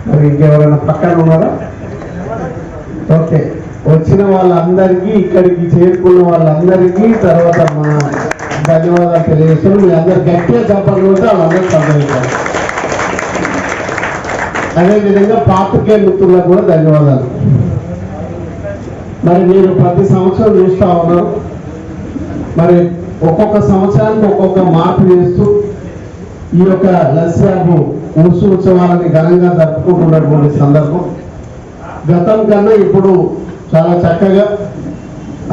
మరి ఇంకెవరైనా పక్కన ఉన్నారా? ఓకే, వచ్చిన వాళ్ళందరికీ, ఇక్కడికి చేరుకున్న వాళ్ళందరికీ తర్వాత మా ధన్యవాదాలు తెలియజేస్తున్నాం. మీ అందరు గట్టిగా చెప్పాలి కూడా వాళ్ళందరూ సంప్రదించాలి. అదేవిధంగా పాత్రికే మిత్రులకు కూడా ధన్యవాదాలు. మరి మీరు ప్రతి సంవత్సరం చూస్తూ ఉన్నారు, మరి ఒక్కొక్క సంవత్సరానికి ఒక్కొక్క మార్పు చేస్తూ ఈ యొక్క లస్యాపు ఉర్సు ఉత్సవాలని ఘనంగా జరుపుకుంటున్నటువంటి సందర్భం. గతం కన్నా ఇప్పుడు చాలా చక్కగా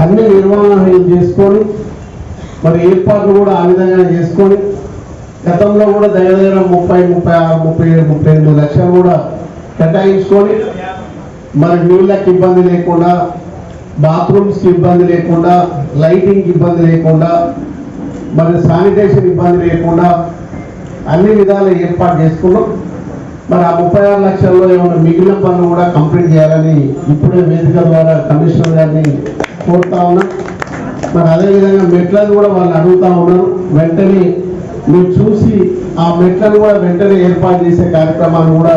అన్ని నిర్వహణలు చేసుకొని, మరి ఏర్పాట్లు కూడా ఆ విధంగా చేసుకొని, గతంలో కూడా దగ్గర 30, 36, 37, 38 లక్షలు కూడా కేటాయించుకొని, మరి నీళ్ళకి ఇబ్బంది లేకుండా, బాత్రూమ్స్కి ఇబ్బంది లేకుండా, లైటింగ్కి ఇబ్బంది లేకుండా, మరి శానిటేషన్ ఇబ్బంది లేకుండా అన్ని విధాలు ఏర్పాటు చేసుకున్నాం. మరి ఆ 36 లక్షల్లో ఏమైనా మిగిలిన పనులు కూడా కంప్లీట్ చేయాలని ఇప్పుడే వేదిక ద్వారా కమిషనర్ గారిని కోరుతా ఉన్నాం. మరి అదేవిధంగా మెట్లను కూడా వాళ్ళు అడుగుతా ఉన్నారు. వెంటనే మీరు చూసి ఆ మెట్లను కూడా వెంటనే ఏర్పాటు చేసే కార్యక్రమాన్ని కూడా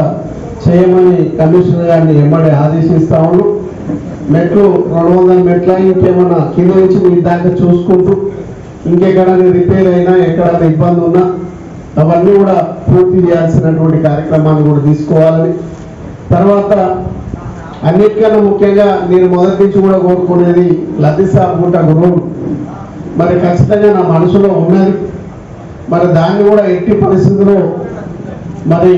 చేయమని కమిషనర్ గారిని వెంబడి ఆదేశిస్తా ఉన్నాం. మెట్లు 200 మెట్ల ఇంకేమన్నా కింద నుంచి మీ దాకా చూసుకుంటూ, ఇంకెక్కడైనా రిపేర్ అయినా ఎక్కడైనా ఇబ్బంది ఉన్నా అవన్నీ కూడా పూర్తి చేయాల్సినటువంటి కార్యక్రమాన్ని కూడా తీసుకోవాలని, తర్వాత అన్నిటికన్నా ముఖ్యంగా నేను మొదటి నుంచి కూడా కోరుకునేది లతీసాబ్ గుర్రం మరి ఖచ్చితంగా నా మనసులో ఉన్నది. మరి దాన్ని కూడా ఎట్టి పరిస్థితుల్లో మరి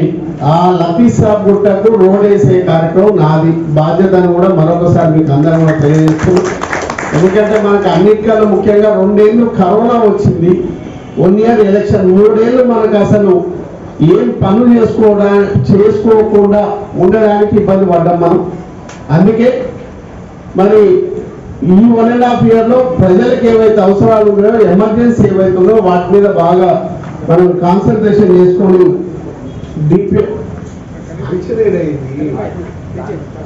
ఆ లతీసాబ్ గుట్టకు రోడ్ వేసే కార్యక్రమం నాది బాధ్యతను కూడా మరొకసారి మీకు అందరం కూడా తెలియజేస్తున్నాం. ఎందుకంటే మనకు అన్నిటికన్నా ముఖ్యంగా 2 ఏళ్ళు కరోనా వచ్చింది, 1 ఇయర్ ఎలక్షన్, 3 ఏళ్ళు మనకు అసలు ఏం పనులు చేసుకోకుండా ఉండడానికి ఇబ్బంది పడ్డాం మనం. అందుకే మరి ఈ 1.5 ఇయర్లో ప్రజలకు ఏవైతే అవసరాలు ఉన్నాయో, ఎమర్జెన్సీ ఏవైతే ఉన్నాయో వాటి మీద బాగా మనం కాన్సన్ట్రేషన్ చేసుకొని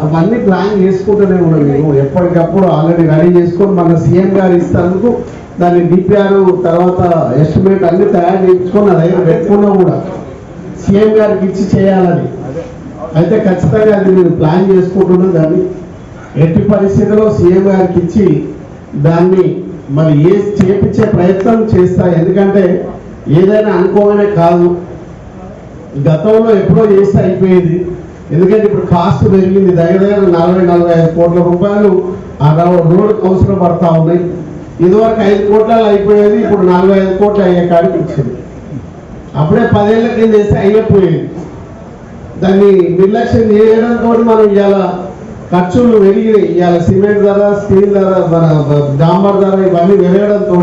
అవన్నీ ప్లాన్ చేసుకుంటూనే ఉన్నాం. మేము ఎప్పటికప్పుడు ఆల్రెడీ రెడీ చేసుకొని మన సీఎం గారు ఇస్తానికి దాన్ని డిపిఆర్ తర్వాత ఎస్టిమేట్ అన్ని తయారు చేయించుకొని నా దగ్గర పెట్టుకున్నా కూడా సీఎం గారికి ఇచ్చి చేయాలని. అయితే ఖచ్చితంగా అది మీరు ప్లాన్ చేసుకుంటున్నాం. దాన్ని ఎట్టి పరిస్థితుల్లో సీఎం గారికి ఇచ్చి దాన్ని మరి చేపించే ప్రయత్నం చేస్తా. ఎందుకంటే ఏదైనా అనుకోగానే కాదు, గతంలో ఎప్పుడో చేస్తే అయిపోయేది. ఎందుకంటే ఇప్పుడు కాస్ట్ పెరిగింది, దగ్గర 40-45 కోట్ల రూపాయలు ఆ రోడ్డుకు అవసరం పడతా ఉన్నాయి. ఇదివరకు 5 కోట్లలో అయిపోయేది, ఇప్పుడు 45 కోట్లు అయ్యే కాడికి వచ్చింది. అప్పుడే 10 ఏళ్ల కింద వేస్తే అయిపోయేది. దాన్ని నిర్లక్ష్యం చేయడంతో మనం ఇవాళ ఖర్చులు పెరిగినాయి. ఇవాళ సిమెంట్ ధర, స్టీల్ ధర, మన డాంబర్ ధర ఇవన్నీ పెరగడంతో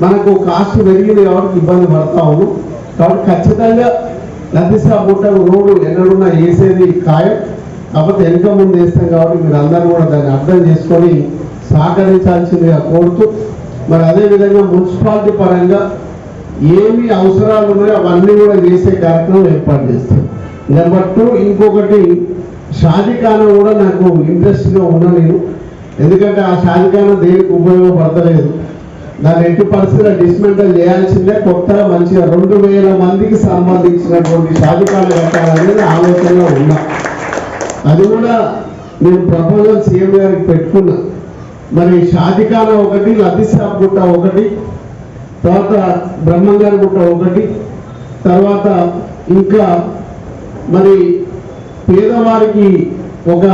మనకు కాస్ట్ పెరిగింది కాబట్టి ఇబ్బంది పడతా ఉన్నాం. కాబట్టి ఖచ్చితంగా లతీసాబ్ గుట్టకు రోడ్డు ఎన్నడున్నా వేసేది ఖాయం. కాకపోతే వెనుక ముందు వేస్తాం కాబట్టి మీరు అందరూ కూడా దాన్ని అర్థం చేసుకొని సహకరించాల్సిందిగా కోరుతూ, మరి అదేవిధంగా మున్సిపాలిటీ పరంగా ఏమి అవసరాలు ఉన్నాయో అవన్నీ కూడా చేసే కార్యక్రమం ఏర్పాటు చేస్తాం. నెంబర్ 2, ఇంకొకటి షాదీఖానా కూడా నాకు ఇంట్రెస్ట్గా ఉన్నా నేను. ఎందుకంటే ఆ షాదీఖానా దేనికి ఉపయోగపడతలేదు. దాన్ని ఎట్టి పరిస్థితుల్లో డిస్మెంటల్ చేయాల్సిందే. కొత్తగా మంచిగా 2000 మందికి సంబంధించినటువంటి షాదీఖానా కట్టాలనేది ఆలోచనలో ఉన్నా. అది కూడా నేను ప్రపోజల్ సీఎం గారికి పెట్టుకున్నా. మరి షాదీఖానా ఒకటి, లతీసాబ్ గుట్ట ఒకటి, తర్వాత బ్రహ్మంగారి గుట్ట ఒకటి, తర్వాత ఇంకా మరి పేదవారికి ఒక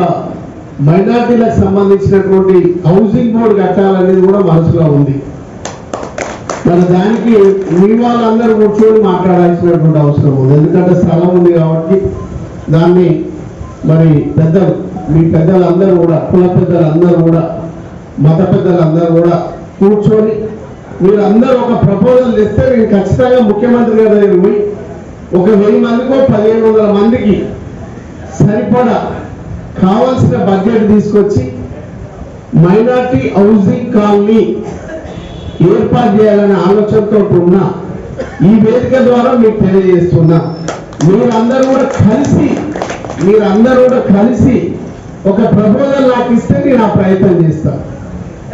మైనార్టీలకు సంబంధించినటువంటి హౌసింగ్ బోర్డు కట్టాలనేది కూడా మనసులో ఉంది. మరి దానికి మీ వాళ్ళందరూ కూర్చొని మాట్లాడాల్సినటువంటి అవసరం ఉంది. ఎందుకంటే స్థలం ఉంది కాబట్టి దాన్ని మరి మీ పెద్దలందరూ కూడా, కుల పెద్దలందరూ కూడా, మత పెద్దలందరూ కూడా కూర్చొని మీరు అందరూ ఒక ప్రపోజల్ ఇస్తే నేను ఖచ్చితంగా ముఖ్యమంత్రి గారి దగ్గర పోయి ఒక 1000 మందికో 1500 మందికి సరిపడా కావాల్సిన బడ్జెట్ తీసుకొచ్చి మైనార్టీ హౌసింగ్ కాలనీ ఏర్పాటు చేయాలనే ఆలోచనతో ఉన్నా. ఈ వేదిక ద్వారా మీకు తెలియజేస్తున్నా, మీరందరూ కూడా కలిసి ఒక ప్రపోజల్ నాకు ఇస్తే నేను ఆ ప్రయత్నం చేస్తాను.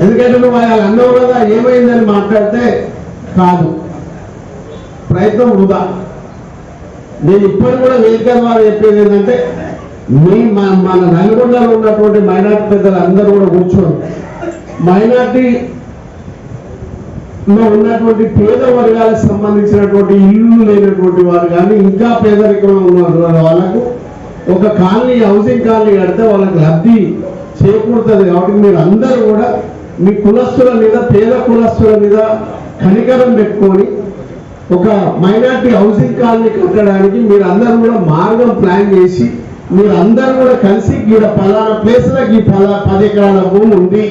ఎందుకంటే నువ్వు వాళ్ళు అన్నావు కదా ఏమైందని మాట్లాడితే కాదు, ప్రయత్నం వృధా. నేను ఇప్పటి కూడా వేదిక ద్వారా చెప్పేది ఏంటంటే మన నల్గొండలో ఉన్నటువంటి మైనార్టీ పెద్దలు అందరూ కూడా కూర్చొని మైనార్టీలో ఉన్నటువంటి పేద వర్గాలకు సంబంధించినటువంటి ఇల్లు లేనటువంటి వారు కానీ ఇంకా పేదరికంలో ఉన్న వాళ్ళకు ఒక కాలనీ, హౌసింగ్ కాలనీ కడితే వాళ్ళకి లబ్ధి చేకూరుతుంది. కాబట్టి మీరు అందరూ కూడా మీ కులస్తుల మీద, పేద కులస్తుల మీద కనికరం పెట్టుకొని ఒక మైనార్టీ హౌసింగ్ కాలనీ కట్టడానికి మీరు అందరూ కూడా మార్గం ప్లాన్ చేసి మీరు అందరూ కూడా కలిసి ఈడ పలానా ప్లేస్లకి 10 ఎకరాల భూమి ఉంది,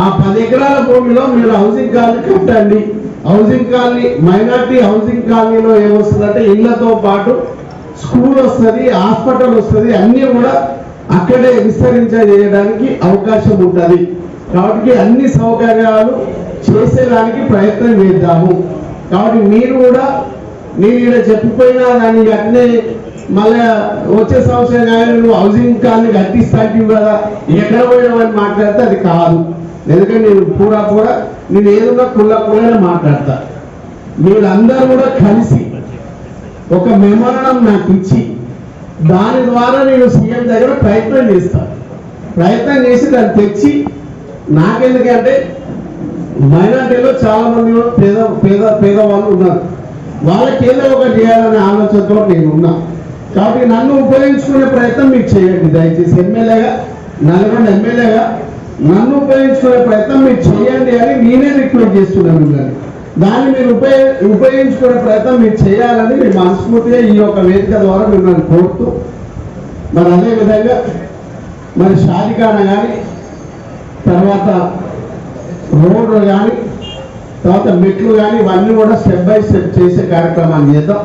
ఆ 10 ఎకరాల భూమిలో మీరు హౌసింగ్ కాలనీ కట్టండి. హౌసింగ్ కాలనీ, మైనార్టీ హౌసింగ్ కాలనీలో ఏమొస్తుందంటే ఇళ్లతో పాటు స్కూల్ వస్తుంది, హాస్పిటల్ వస్తుంది, అన్నీ కూడా అక్కడే విస్తరించడానికి అవకాశం ఉంటుంది. కాబట్టి అన్ని సౌకర్యాలు చేసేదానికి ప్రయత్నం చేద్దాము. కాబట్టి మీరు కూడా నేను ఇక్కడ చెప్పిపోయినా దాన్ని అట్నే మళ్ళీ వచ్చే సంవత్సరం కానీ నువ్వు హౌసింగ్ కాలనీ కట్టిస్తాంటివి కదా ఎక్కడ పోయినామని మాట్లాడితే అది కాదు. ఎందుకంటే నేను పూరా నేను ఏదన్నా కుళ్ళనే మాట్లాడతా. మీరందరూ కూడా కలిసి ఒక మెమోరాండం నాకు ఇచ్చి దాని ద్వారా నేను సీఎం దగ్గర ప్రయత్నం చేస్తాను. ప్రయత్నం చేసి దాన్ని తెచ్చి నాకెందుకంటే మైనార్టీలో చాలా మంది పేదవాళ్ళు ఉన్నారు, వాళ్ళకి ఏదో ఒకటి చేయాలనే ఆలోచనతో నేను ఉన్నా. కాబట్టి నన్ను ఉపయోగించుకునే ప్రయత్నం మీరు చేయండి. దయచేసి ఎమ్మెల్యేగా, నల్గొండ ఎమ్మెల్యేగా నన్ను ఉపయోగించుకునే ప్రయత్నం మీరు చేయండి అని నేనే రిక్వెస్ట్ చేస్తున్నాను మిమ్మల్ని. దాన్ని మీరు ఉపయోగించుకునే ప్రయత్నం మీరు చేయాలని మీ మనస్ఫూర్తిగా ఈ యొక్క వేదిక ద్వారా మిమ్మల్ని కోరుతూ, మరి అదేవిధంగా మరి షాదిఖానా కానీ, తర్వాత రోడ్లు కానీ, తర్వాత మెట్లు కానీ ఇవన్నీ కూడా స్టెప్ బై స్టెప్ చేసే కార్యక్రమాన్ని చేద్దాం.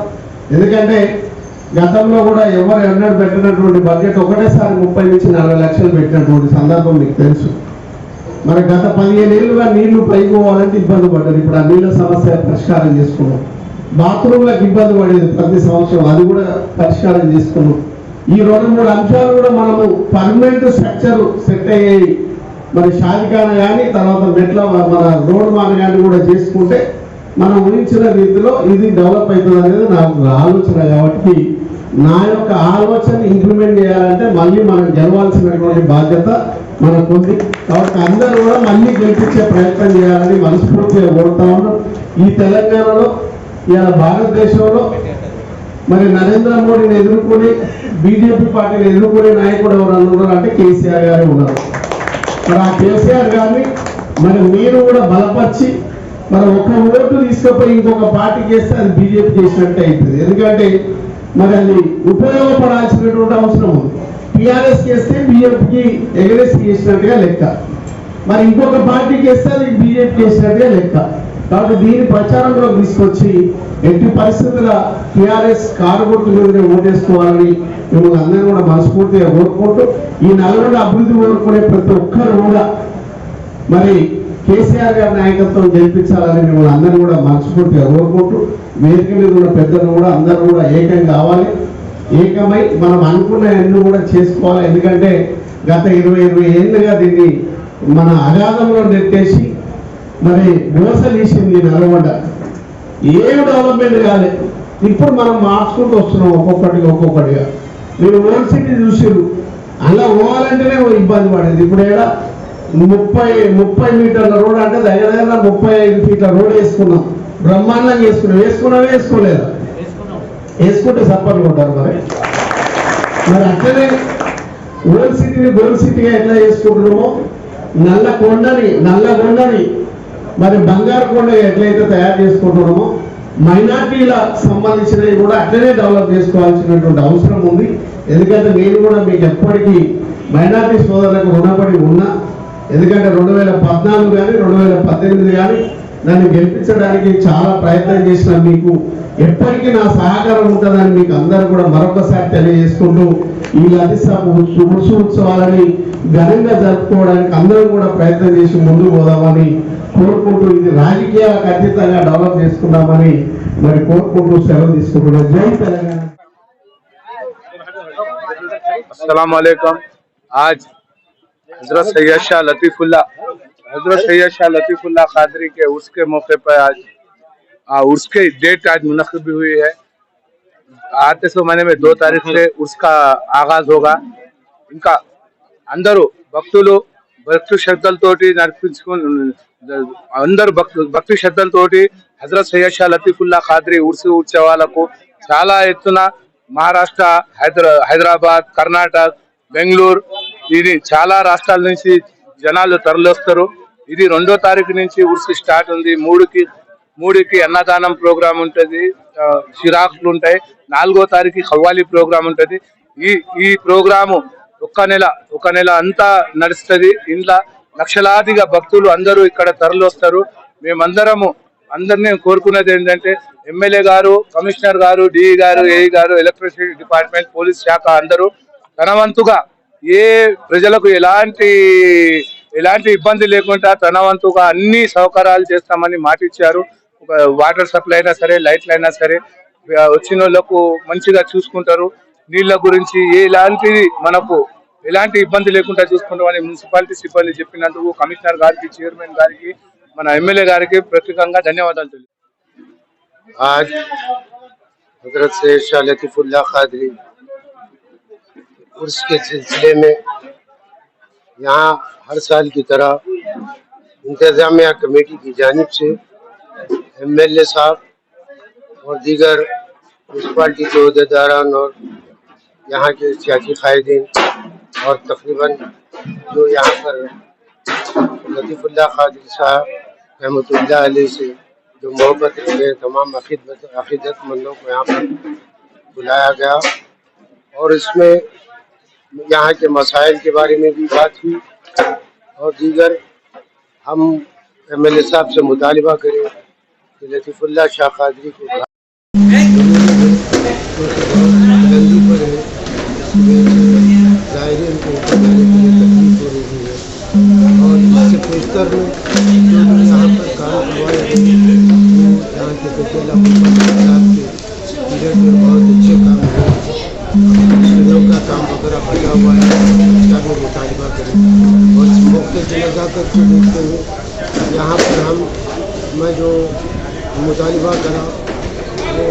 ఎందుకంటే గతంలో కూడా ఎవరు ఎన్నడూ పెట్టినటువంటి బడ్జెట్ ఒకటేసారి 30 నుంచి 40 లక్షలు పెట్టినటువంటి సందర్భం మీకు తెలుసు. మరి గత 15 ఏళ్ళుగా నీళ్లు పైకి పోవాలంటే ఇబ్బంది పడ్డది. ఇప్పుడు ఆ నీళ్ళ సమస్య పరిష్కారం చేసుకున్నాం. బాత్రూంలకు ఇబ్బంది పడేది ప్రతి సంవత్సరం, అది కూడా పరిష్కారం చేసుకున్నాం. ఈ 2-3 అంశాలు కూడా మనము పర్మనెంట్ స్ట్రక్చర్ సెట్ అయ్యాయి. మరి షాదిఖానా కానీ, తర్వాత మెట్ల మన రోడ్ మార్గం కానీ కూడా చేసుకుంటే మనం ఊహించిన రీతిలో ఇది డెవలప్ అవుతుంది అనేది నాకు ఆలోచన. కాబట్టి నా యొక్క ఆలోచన ఇంప్లిమెంట్ చేయాలంటే మళ్ళీ మనం గెలవాల్సినటువంటి బాధ్యత మనకు ఉంది. కాబట్టి అందరూ కూడా మళ్ళీ గెలిపించే ప్రయత్నం చేయాలని మనస్ఫూర్తిగా కోరుతా ఉన్నాం. ఈ తెలంగాణలో ఇవాళ భారతదేశంలో మరి నరేంద్ర మోడీని ఎదుర్కొని, బీజేపీ పార్టీని ఎదుర్కొనే నాయకుడు ఎవరు ఉన్నారు అంటే కేసీఆర్ గారే ఉన్నారు. మరి ఆ కేసీఆర్ గారిని మరి మీరు కూడా బలపరిచి మరి ఒక ఓటు తీసుకుపోయి ఇంకొక పార్టీకి వేస్తే అది బీజేపీ చేసినట్టే అవుతుంది. ఎందుకంటే మరి అది ఉపయోగపడాల్సినటువంటి అవసరం ఉంది. టీఆర్ఎస్ చేస్తే బీజేపీకి ఎగరేసి చేసినట్టుగా లెక్క, మరి ఇంకొక పార్టీకి వేస్తే అది బీజేపీ చేసినట్టుగా లెక్క. కాబట్టి దీని ప్రచారంలో తీసుకొచ్చి ఎట్టి పరిస్థితుల టీఆర్ఎస్ కారు గుర్తు మీదనే ఓటేసుకోవాలని మిమ్మల్ని అందరూ కూడా మనస్ఫూర్తిగా కోరుకుంటూ, ఈ నల్గొండ అభివృద్ధి కోరుకునే ప్రతి ఒక్కరు కూడా మరి కేసీఆర్ గారి నాయకత్వం గెలిపించాలని మిమ్మల్ని అందరూ కూడా మనస్ఫూర్తిగా కోరుకుంటూ, వేదిక మీద ఉన్న పెద్దలు కూడా అందరూ కూడా ఏకం కావాలి. ఏకమై మనం అనుకున్న అన్ని కూడా చేసుకోవాలి. ఎందుకంటే గత 20 ఏళ్ళుగా దీన్ని మన అగాధంలో నెట్టేసి మరి మోసలీసింది నల్గొండ. ఏం డెవలప్మెంట్ కాలేదు. ఇప్పుడు మనం మార్చుకుంటూ వస్తున్నాం ఒక్కొక్కటిగా. మీరు ఓల్డ్ సిటీ చూసారు, అలా పోవాలంటేనే ఇబ్బంది పడేది. ఇప్పుడు ఏడా 30 మీటర్ల రోడ్ అంటే దగ్గర 35 ఫీట్ల రోడ్ వేసుకున్నాం, బ్రహ్మాండంగా వేసుకోలేదా? వేసుకుంటే సప్పట్లు కొట్టారు. మరి అట్లనే ఓల్డ్ సిటీని గోల్డ్ సిటీగా ఎట్లా చేసుకుంటున్నామో నల్లగొండని మరి బంగారు కొండ ఎట్లయితే తయారు చేసుకుంటున్నామో మైనార్టీల సంబంధించినవి కూడా అట్లనే డెవలప్ చేసుకోవాల్సినటువంటి అవసరం ఉంది. ఎందుకంటే నేను కూడా మీకు ఎప్పటికీ మైనార్టీ సోదరులకు రుణపడి ఉన్నా. ఎందుకంటే 2014 కానీ 2018 కానీ నన్ను గెలిపించడానికి చాలా ప్రయత్నం చేసిన మీకు ఎప్పటికీ నా సహకారం ఉంటుందని మీకు అందరూ కూడా మరొకసారి తెలియజేసుకుంటూ, ఈ లతిసభ ఉత్సవాలని ఘనంగా జరుపుకోవడానికి అందరూ కూడా ప్రయత్నం చేసి ముందుకు పోదామని కోరుకుంటూ, ఇది రాజకీయాలకు అతీతంగా డెవలప్ చేసుకుందామని మరి కోరుకుంటూ సెలవు తీసుకుంటున్నాను. జై తెలంగాణ. अस्सलाम वालेकुम। आज हजरत सैयद शाह लतीफ़ुल्लाह कादरी के उर्स के मौके पर आज उर्स की डेट आज मुनक़िद भी हुई है। आते सो महीने में 2 तारीख से उर्स का आगाज होगा। ఇంకా అందరూ భక్తులు భక్తి శ్రద్ధలతోటి అందరూ భక్తి శ్రద్ధలతోటి హజరత్ సయ్యద్ షా లతీఫుల్లా ఖాద్రీ ఉత్సవాలకు చాలా ఎత్తున మహారాష్ట్ర, హైదరాబాద్, కర్ణాటక, బెంగళూరు ఇది చాలా రాష్ట్రాల నుంచి జనాలు తరలిస్తారు. ఇది 2వ తారీఖు నుంచి ఉర్సు స్టార్ట్ ఉంది. 3కి అన్నదానం ప్రోగ్రాం ఉంటుంది, షిరాకులు ఉంటాయి. 4వ తారీఖు ఖవ్వాలి ప్రోగ్రాం ఉంటుంది. ఈ ప్రోగ్రాము ఒక నెల అంతా నడుస్తుంది. ఇంట్లో లక్షలాదిగా భక్తులు అందరూ ఇక్కడ తరలి వస్తారు. మేమందరము అందరినీ కోరుకునేది ఏంటంటే ఎమ్మెల్యే గారు, కమిషనర్ గారు, డిఈ గారు, ఏఈ గారు, ఎలక్ట్రిసిటీ డిపార్ట్మెంట్, పోలీస్ శాఖ అందరూ తన వంతుగా ఏ ప్రజలకు ఎలాంటి ఇబ్బంది లేకుండా తన వంతుగా అన్ని సౌకర్యాలు చేస్తామని మాటిచ్చారు. వాటర్ సప్లై అయినా సరే, లైట్లు అయినా సరే వచ్చిన వాళ్ళకు మంచిగా చూసుకుంటారు. నీళ్ళ గురించి ఎలాంటి ఇబ్బంది లేకుండా చూసుకుంటామని మున్సిపాలిటీ సిబ్బంది చెప్పినందుకు కమిషనర్ గారికి, చైర్మన్ గారికి, మన ఎమ్మెల్యే గారికి ప్రత్యేకంగా ధన్యవాదాలు తెలుపు. आज हजरत सैयद शाह लतीफ़ुल्लाह कादरी उर्स के सिलसिले में यहाँ हर साल की तरह इंतज़ामिया कमेटी की जानिब से एमएलए साहब और दीगर म्यूनसिपालिटी के अहदेदारान और यहाँ के सियासी कायदीन और तकरीबन जो यहाँ पर लतीफ़ुल्लाह कादरी साहब रहमतुल्लाह अलैह से जो मोहब्बत रखते हैं, तमाम अक़ीदतमंदों को यहाँ पर बुलाया गया और इसमें यहाँ के मसाइल के बारे में भी बात हुई और दीगर हम एमएलए साहब से मुतालिबा करें कि लतीफ़ुल्लाह शाह कादरी को ज़ायरीन को जाने के लिए तकलीफ हो रही है और इससे पेशतर में जो यहाँ पर काम करवाए गए वो यहाँ के कचेला के पीरियड में बहुत अच्छे काम हुए। सड़कों का काम वगैरह बचा हुआ है, इसका भी मुतालिबा करें और इस मौके की नज़ाकत को देखते हुए यहाँ पर मैं जो मुतालिबा करा वो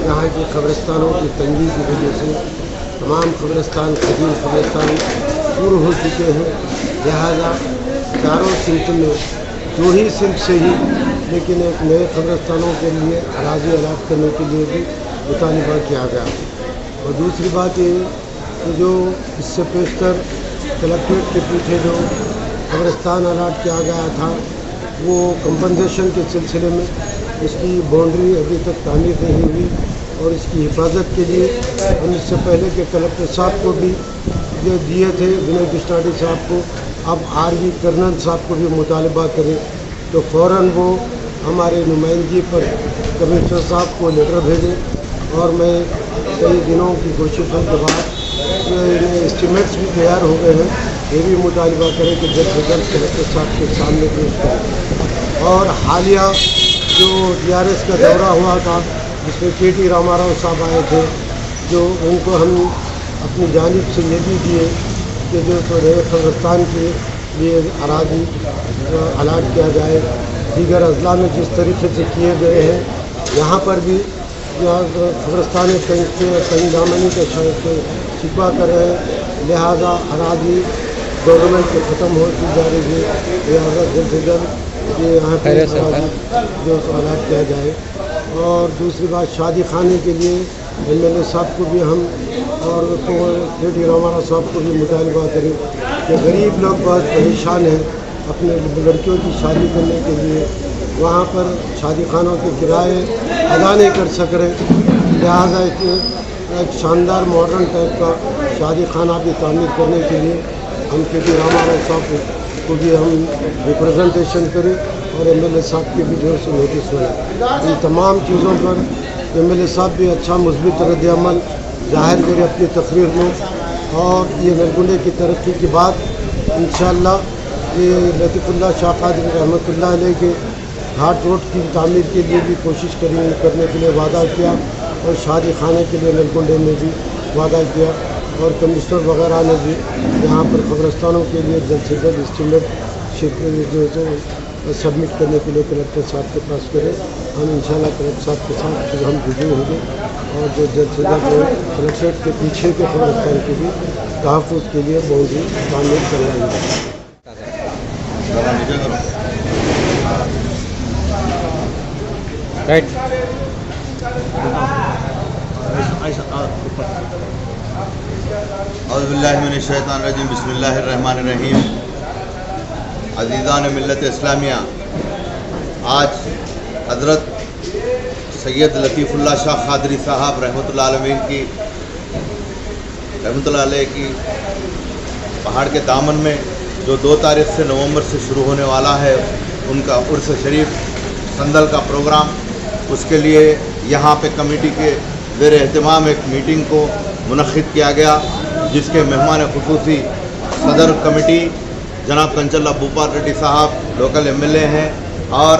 यहाँ के कब्रिस्तानों की तंगी की वजह से तमाम कब्रिस्तान कदीम कब्रिस्तान पूरे हो चुके हैं। लिहाजा चारों सिम्त में 2 ही सिम्त से ही लेकिन एक नए कब्रिस्तानों के लिए अराज़ी अलाट करने के लिए भी मुतालिबा किया गया। और दूसरी बात ये कि जो इससे पेशतर कलेक्ट्रेट के पीछे जो कब्रिस्तान अलाट किया गया था वो कंपनसेशन के सिलसिले में उसकी बाउंड्री अभी तक तामीर नहीं हुई और इसकी हिफाजत के लिए हम इससे पहले के कलेक्टर साहब को भी जो दिए थे विनय कृष्णाडी साहब को, अब आरवी कर्नल साहब को भी मुतालबा करें तो फ़ौरन वो हमारे नुमाइंदगी पर कमिश्नर साहब को लेटर भेजें और मैं कई दिनों की कोशिशों के बाद एस्टीमेट्स भी तैयार हो गए हैं, ये भी मुतालबा करें कि जल्द से जल्द कलेक्टर साहब के सामने पेश करें। और हालिया जो DRS का दौरा हुआ था जिसमें KT रामाराव साहब आए थे, जो उनको हम अपनी जानिब से ये भी दिए कि जो नए कब्रिस्तान के लिए अराजी अलाट किया जाए। दीगर अजला में जिस तरीके से किए गए हैं यहाँ पर भी कब्रिस्तान कहीं दामनी के शिकवा कर रहे हैं, लिहाजा अराजी गवर्नमेंट के ख़त्म होती जा रही है, लिहाजा जल्द से जल्द ये यहाँ पर जो अलाट किया जाए। और दूसरी बात शादी खाने के लिए एमएलए साहब को भी हम और KT रामाराव साहब को भी मुतालबा करें कि गरीब लोग बहुत परेशान हैं अपने लड़कियों की शादी करने के लिए, वहाँ पर शादी खानों के किराए अदा नहीं कर सक रहे, लिहाजा एक शानदार मॉडर्न टाइप का शादी खाना भी तामीर करने के लिए हम KT रामाराव साहब को भी हम रिप्रेजेंटेशन करें और एमएलए साहब की भी जोर से नोटिस बनाए। इन तमाम चीज़ों पर एमएलए साहब भी अच्छा मुस्बित रद्द-ए-अमल ज़ाहिर करें अपनी तकरीर में और ये नरगुंडे की तरक्की के बाद इंशाअल्लाह ये लतीफ़ुल्लाह शाह कादरी रहमतुल्लाह अलैह के घाट रोड की तामीर के लिए भी कोशिश करने के लिए वादा किया और शादी खाने के लिए नरगुंडे में भी वादा किया और कमिश्नर वगैरह ने भी यहाँ पर कब्रस्तानों के लिए जल्द से जल्द एस्टीमेट जो सबमिट करने के लिए कलेक्टर साहब के पास करें। हम इंशाल्लाह कलेक्टर साहब के साथ फिर हम रुजू होंगे और जो जल्द से जल्द कलेक्ट्रेट के पीछे के कब्रस्तान के भी तहफ़्फ़ुज़ के लिए बाउंड्री तामीर करवाएंगे। औज़ुबिल्लाहिमिनश्शैतानिर्रजीम बिस्मिल्लाहिर्रहमानिर्रहीम। अज़ीज़ान मिल्लत इस्लामिया, आज हज़रत सैयद लतीफ़ुल्लाह शाह क़ादरी साहब रहमतुल्लाह अलैह की पहाड़ के दामन में जो 2 तारीख़ से नवंबर से शुरू होने वाला है उनका उर्स शरीफ संदल का प्रोग्राम, उसके लिए यहाँ पे कमेटी के ज़ेर एहतमाम एक मीटिंग को मुनक़्क़िद किया गया, जिसके मेहमान ख़ुसूसी सदर कमेटी जनाब कंचल्ला भूपाल रेड्डी साहब लोकल MLA हैं और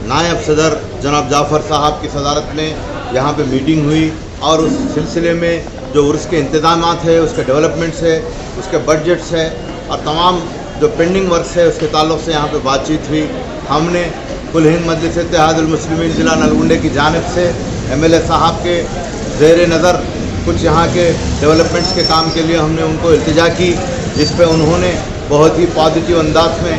नायब सदर जनाब जाफ़र साहब की सदारत में यहाँ पे मीटिंग हुई और उस सिलसिले में जो उर्स के इंतज़ामात है, उसके डेवलपमेंट्स है, उसके बजट्स है और तमाम जो पेंडिंग वर्क्स है उसके ताल्लुक़ से यहाँ पे बातचीत हुई। हमने कुल हिंद मजलिस इत्तेहादुल मुस्लिमीन ज़िला नलगुंडे की जानिब से MLA साहब के ज़ेर नज़र कुछ यहाँ के डेवलपमेंट्स के काम के लिए हमने उनको इल्तिजा की, जिस पे उन्होंने बहुत ही पॉजिटिव अंदाज में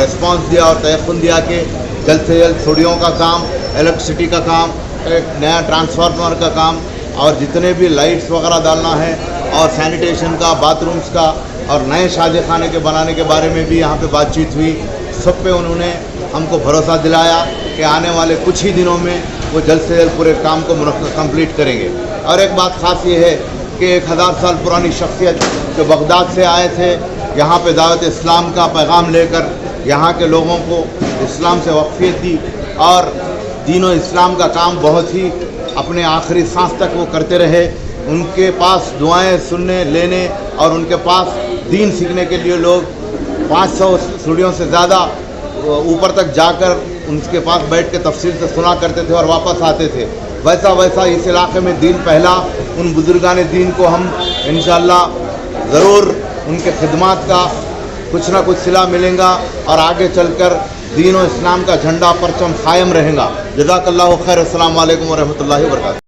रिस्पांस दिया और तयक़ुन दिया कि जल्द से जल्द थोड़ियों का काम, इलेक्ट्रिसिटी का काम, एक नया ट्रांसफार्मर का काम और जितने भी लाइट्स वगैरह डालना है और सैनिटेशन का, बाथरूम्स का और नए शादी खाने के बनाने के बारे में भी यहाँ पे बातचीत हुई। सब पे उन्होंने हमको भरोसा दिलाया कि आने वाले कुछ ही दिनों में वो जल्द से जल्द पूरे काम को कंप्लीट करेंगे। और एक बात ख़ास ये है कि 1000 साल पुरानी शख्सियत जो बगदाद से आए थे, यहाँ पे दावत इस्लाम का पैगाम लेकर यहाँ के लोगों को इस्लाम से वक़फ़ियत दी और दीन और इस्लाम का काम बहुत ही अपने आखिरी सांस तक वो करते रहे। उनके पास दुआएं सुनने लेने और उनके पास दीन सीखने के लिए लोग 500 सीढ़ियों से ज़्यादा ऊपर तक जाकर उनके पास बैठ के तफसील से सुना करते थे और वापस आते थे। वैसा इस इलाके में दीन पहला, उन बुजुर्गान दीन को हम इंशाअल्लाह ज़रूर उनके खिदमात का कुछ ना कुछ सिला मिलेगा और आगे चलकर दीन और इस्लाम का झंडा परचम कायम रहेगा। जज़ाकल्लाहु खैर। अस्सलामु अलैकुम व रहमतुल्लाहि व बरकातहू।